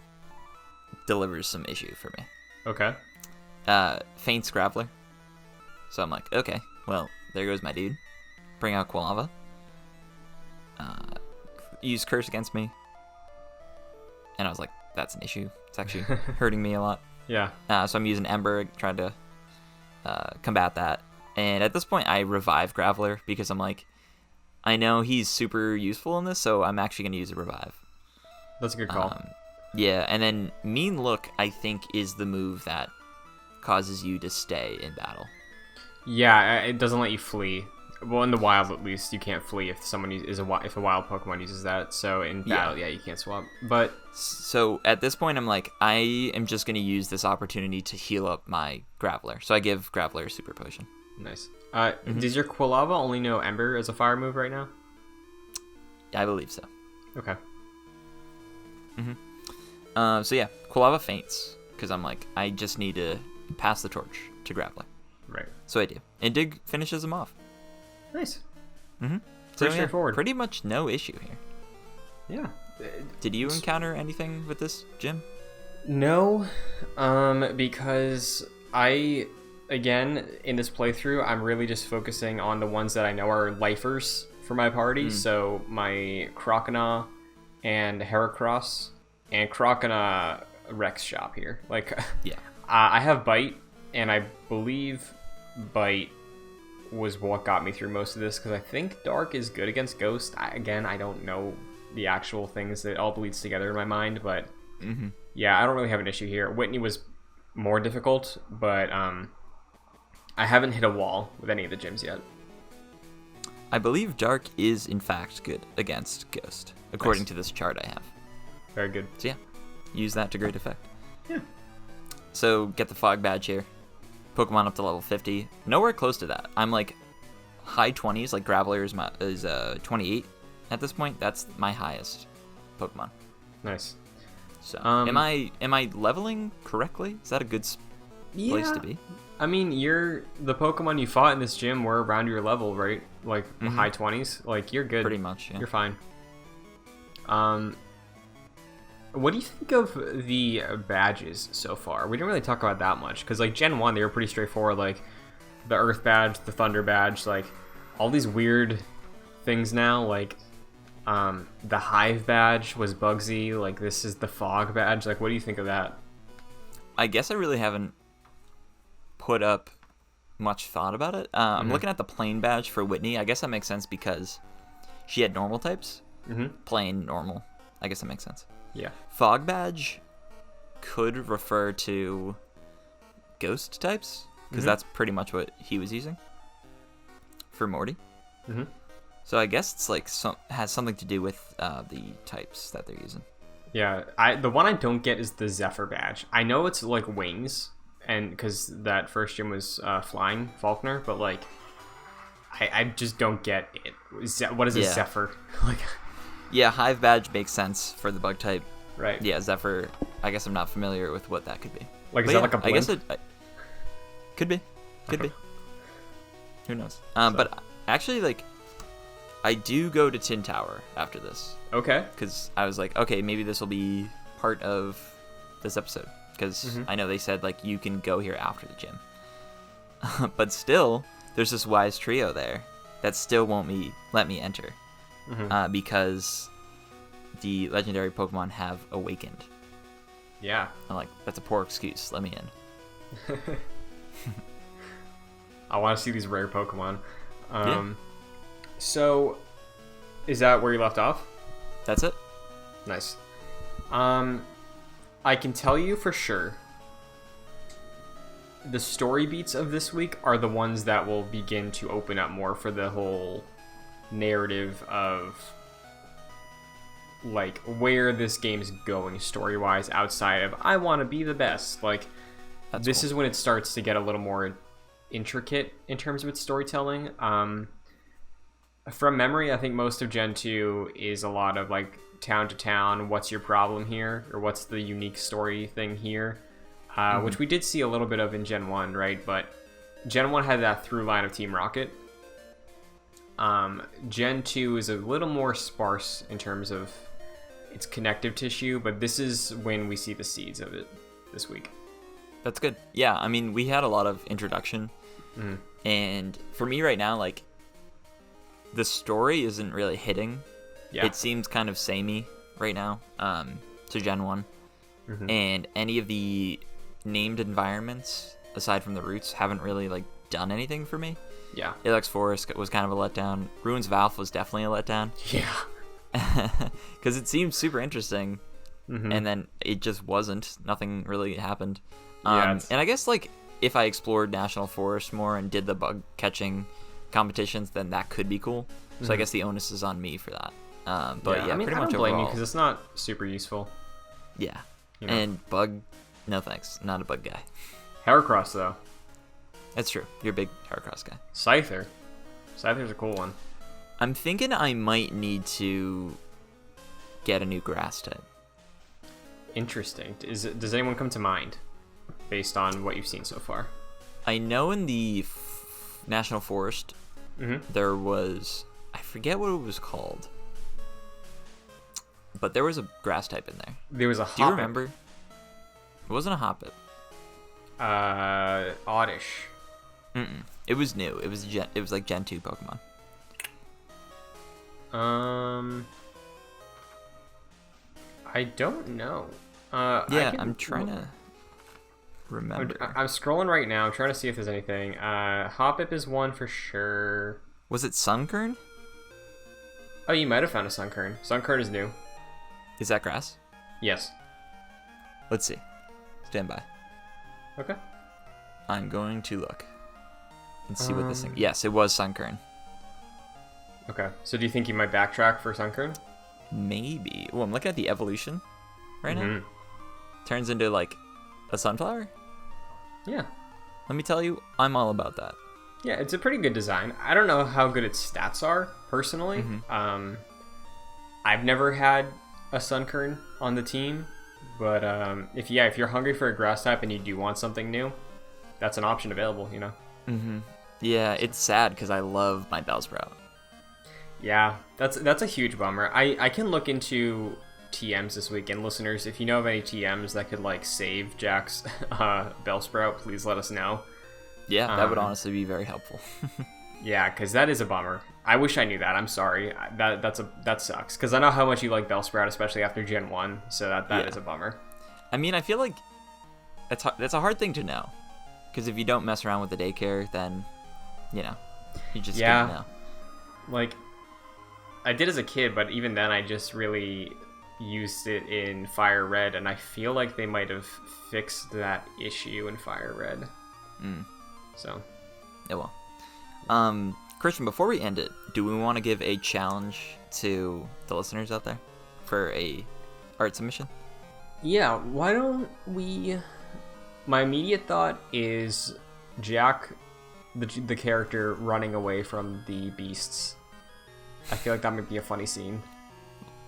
delivers some issue for me. Okay. Faints Graveler. So I'm like, okay, well, there goes my dude. Bring out Quilava. Use Curse against me. And I was like, that's an issue. It's actually hurting me a lot. Yeah. So I'm using Ember, trying to combat that. And at this point, I revive Graveler because I'm like, I know he's super useful in this, so I'm actually going to use a revive. That's a good call. Yeah, and then Mean Look, I think, is the move that causes you to stay in battle. Yeah, it doesn't let you flee. Well, in the wild, at least, you can't flee if someone if a wild Pokemon uses that. So in battle, yeah, you can't swap. But so at this point, I'm like, I am just going to use this opportunity to heal up my Graveler. So I give Graveler a Super Potion. Nice. Does your Quilava only know Ember as a fire move right now? I believe so. Okay. So yeah, Quilava faints because I'm like, I just need to pass the torch to Graveler. Right. So I do, and Dig finishes him off. Nice. So Pretty straightforward. Pretty much no issue here. Yeah. Did you encounter anything with this, Jim? No, because again, in this playthrough, I'm really just focusing on the ones that I know are lifers for my party. So my Croconaw and Heracross and Croconaw Rex shop here. Like, Yeah. I have Bite, and I believe Bite was what got me through most of this, because I think Dark is good against Ghost. I don't know the actual things. That all bleeds together in my mind, but yeah, I don't really have an issue here. Whitney was more difficult, but I haven't hit a wall with any of the gyms yet. I believe Dark is in fact good against Ghost, according to this chart I have. Very good. So yeah, use that to great effect. Yeah. So get the Fog Badge here. Pokemon up to level 50. Nowhere close to that. I'm like high 20s. Like Graveler is 28 at this point. That's my highest Pokemon. Nice. So am I leveling correctly? Is that a good place to be? I mean, the Pokemon you fought in this gym were around your level, right? Like high 20s. Like you're good. Pretty much. Yeah. You're fine. What do you think of the badges so far? We didn't really talk about that much, because like Gen 1, they were pretty straightforward, like the Earth badge, the Thunder badge, like all these weird things now, like the Hive badge was Bugsy, like this is the Fog badge. Like, what do you think of that? I guess I really haven't put up much thought about it. I'm looking at the plain badge for Whitney. I guess that makes sense because she had normal types. Plain, normal. I guess that makes sense. Yeah. Fog badge could refer to ghost types because that's pretty much what he was using for Morty. So I guess it's like has something to do with the types that they're using. Yeah, the one I don't get is the Zephyr badge. I know it's like wings, and because that first gym was flying Faulkner, but like I just don't get it. What is a Zephyr? Like, yeah, Hive badge makes sense for the bug type. Right. Yeah, Zephyr. I guess I'm not familiar with what that could be. Like, is that like a blimp? I guess it could be. Could be. Who knows? But actually, like, I do go to Tin Tower after this. Okay. Because I was like, okay, maybe this will be part of this episode. Because I know they said, like, you can go here after the gym. But still, there's this wise trio there that still won't let me enter. Because the legendary Pokemon have awakened. Yeah. I'm like, that's a poor excuse. Let me in. I want to see these rare Pokemon. Yeah. So, is that where you left off? That's it. Nice. I can tell you for sure, the story beats of this week are the ones that will begin to open up more for the whole narrative of like where this game's going story-wise outside of I want to be the best. Like, this is when it starts to get a little more intricate in terms of its storytelling. From memory, I think most of Gen 2 is a lot of like town to town, what's your problem here, or what's the unique story thing here, which we did see a little bit of in Gen 1, right? But Gen 1 had that through line of Team Rocket. Gen 2 is a little more sparse in terms of its connective tissue, but this is when we see the seeds of it this week. That's good. Yeah, I mean, we had a lot of introduction, and for me right now, like, the story isn't really hitting. Yeah. It seems kind of samey right now to Gen 1, and any of the named environments, aside from the routes, haven't really, like, done anything for me. Yeah. Ilex Forest was kind of a letdown. Ruins Valve was definitely a letdown. Yeah. Because it seemed super interesting, and then it just wasn't. Nothing really happened. And I guess, like, if I explored National Forest more and did the bug catching competitions, then that could be cool. So I guess the onus is on me for that. But yeah, I mean, pretty I much don't blame you overall. because it's not super useful. Yeah. You know? And bug, no thanks. Not a bug guy. Heracross, though. That's true. You're a big Heracross guy. Scyther. Scyther's a cool one. I'm thinking I might need to get a new grass type. Interesting. Does anyone come to mind based on what you've seen so far? I know in the National Forest, there was, I forget what it was called, but there was a grass type in there. There was a Hoppip. Do you Hoppip. remember? It wasn't a Hoppip. Oddish. It was new. It was like Gen 2 Pokemon. I don't know. I'm trying to remember. I'm scrolling right now. I'm trying to see if there's anything. Hoppip is one for sure. Was it Sunkern? Oh, you might have found a Sunkern. Sunkern is new. Is that grass? Yes. Let's see. Stand by. Okay. I'm going to look and see what this thing. Yes, it was Sunkern. Okay. So do you think you might backtrack for Sunkern? Maybe. Oh, I'm looking at the evolution right now. Turns into like a sunflower. Yeah. Let me tell you, I'm all about that. Yeah, it's a pretty good design. I don't know how good its stats are, personally. I've never had a Sunkern on the team, but if you're hungry for a grass type and you do want something new, that's an option available, you know? Yeah, it's sad because I love my Bellsprout. Yeah, that's a huge bummer. I can look into TMs this weekend. Listeners, if you know of any TMs that could like save Jack's Bellsprout, please let us know. Yeah, that would honestly be very helpful. Yeah, because that is a bummer. I wish I knew that. I'm sorry. That sucks. Because I know how much you like Bellsprout, especially after Gen 1. So that is a bummer. I mean, I feel like that's a hard thing to know. Because if you don't mess around with the daycare, then, you just Yeah. gonna know. Like, I did as a kid, but even then I just really used it in Fire Red, and I feel like they might have fixed that issue in Fire Red. So. Oh well. Christian, before we end it, do we want to give a challenge to the listeners out there for a art submission? Yeah, why don't we... My immediate thought is Jack, the character, running away from the beasts. I feel like that might be a funny scene.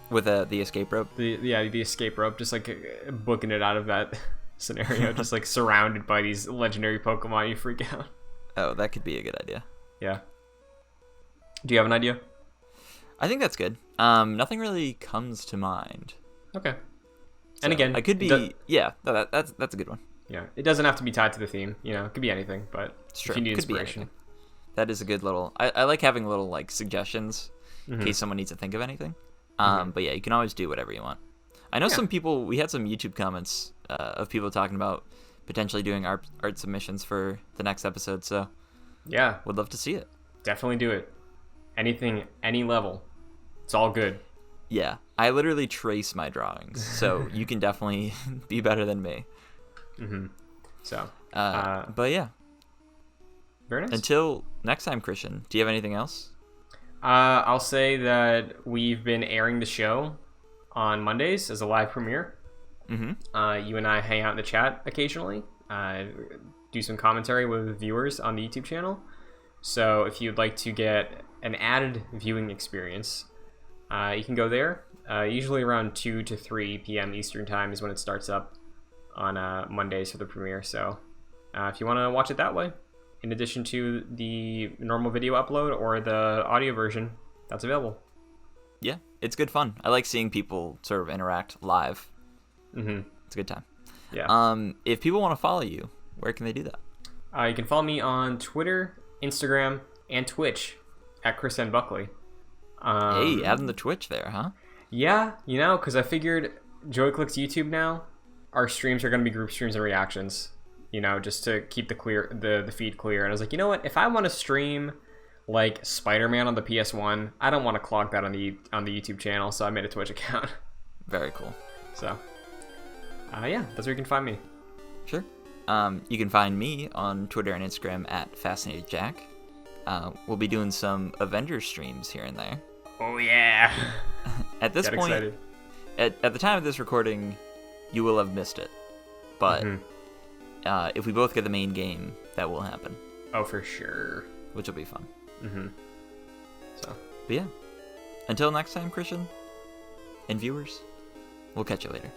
With the escape rope? The escape rope, just like booking it out of that scenario, just like surrounded by these legendary Pokemon, you freak out. Oh, that could be a good idea. Yeah. Do you have an idea? I think that's good. Nothing really comes to mind. Okay. So, and again, I could be... Yeah, that's a good one. Yeah, it doesn't have to be tied to the theme. It could be anything, but It's true. if you need Could be inspiration. anything. That is a good little... I like having little like suggestions in case someone needs to think of anything. But yeah, you can always do whatever you want. I know some people... We had some YouTube comments of people talking about potentially doing art submissions for the next episode, so... Yeah. Would love to see it. Definitely do it. Anything, any level. It's all good. Yeah. I literally trace my drawings, so you can definitely be better than me. So, but yeah. very nice. Until next time, Christian, do you have anything else? I'll say that we've been airing the show on Mondays as a live premiere. You and I hang out in the chat occasionally, do some commentary with viewers on the YouTube channel. So if you'd like to get an added viewing experience, you can go there. Usually around 2 to 3 p.m. Eastern time is when it starts up on Mondays for the premiere. So if you want to watch it that way, in addition to the normal video upload or the audio version, that's available. Yeah, it's good fun. I like seeing people sort of interact live. It's a good time. Yeah. If people want to follow you, where can they do that? You can follow me on Twitter, Instagram, and Twitch at Chris and Buckley. Hey, adding the Twitch there, huh? Yeah, because I figured JoyClick's YouTube now, our streams are going to be group streams and reactions, just to keep the feed clear. And I was like, you know what? If I want to stream like Spider-Man on the PS1, I don't want to clog that on the YouTube channel, so I made a Twitch account. Very cool. So, yeah, that's where you can find me. Sure. You can find me on Twitter and Instagram at FascinatedJack. We'll be doing some Avengers streams here and there. Oh yeah! At this point, excited. At the time of this recording, you will have missed it. But if we both get the main game, that will happen. Oh, for sure. Which will be fun. So. But yeah. Until next time, Christian and viewers, we'll catch you later.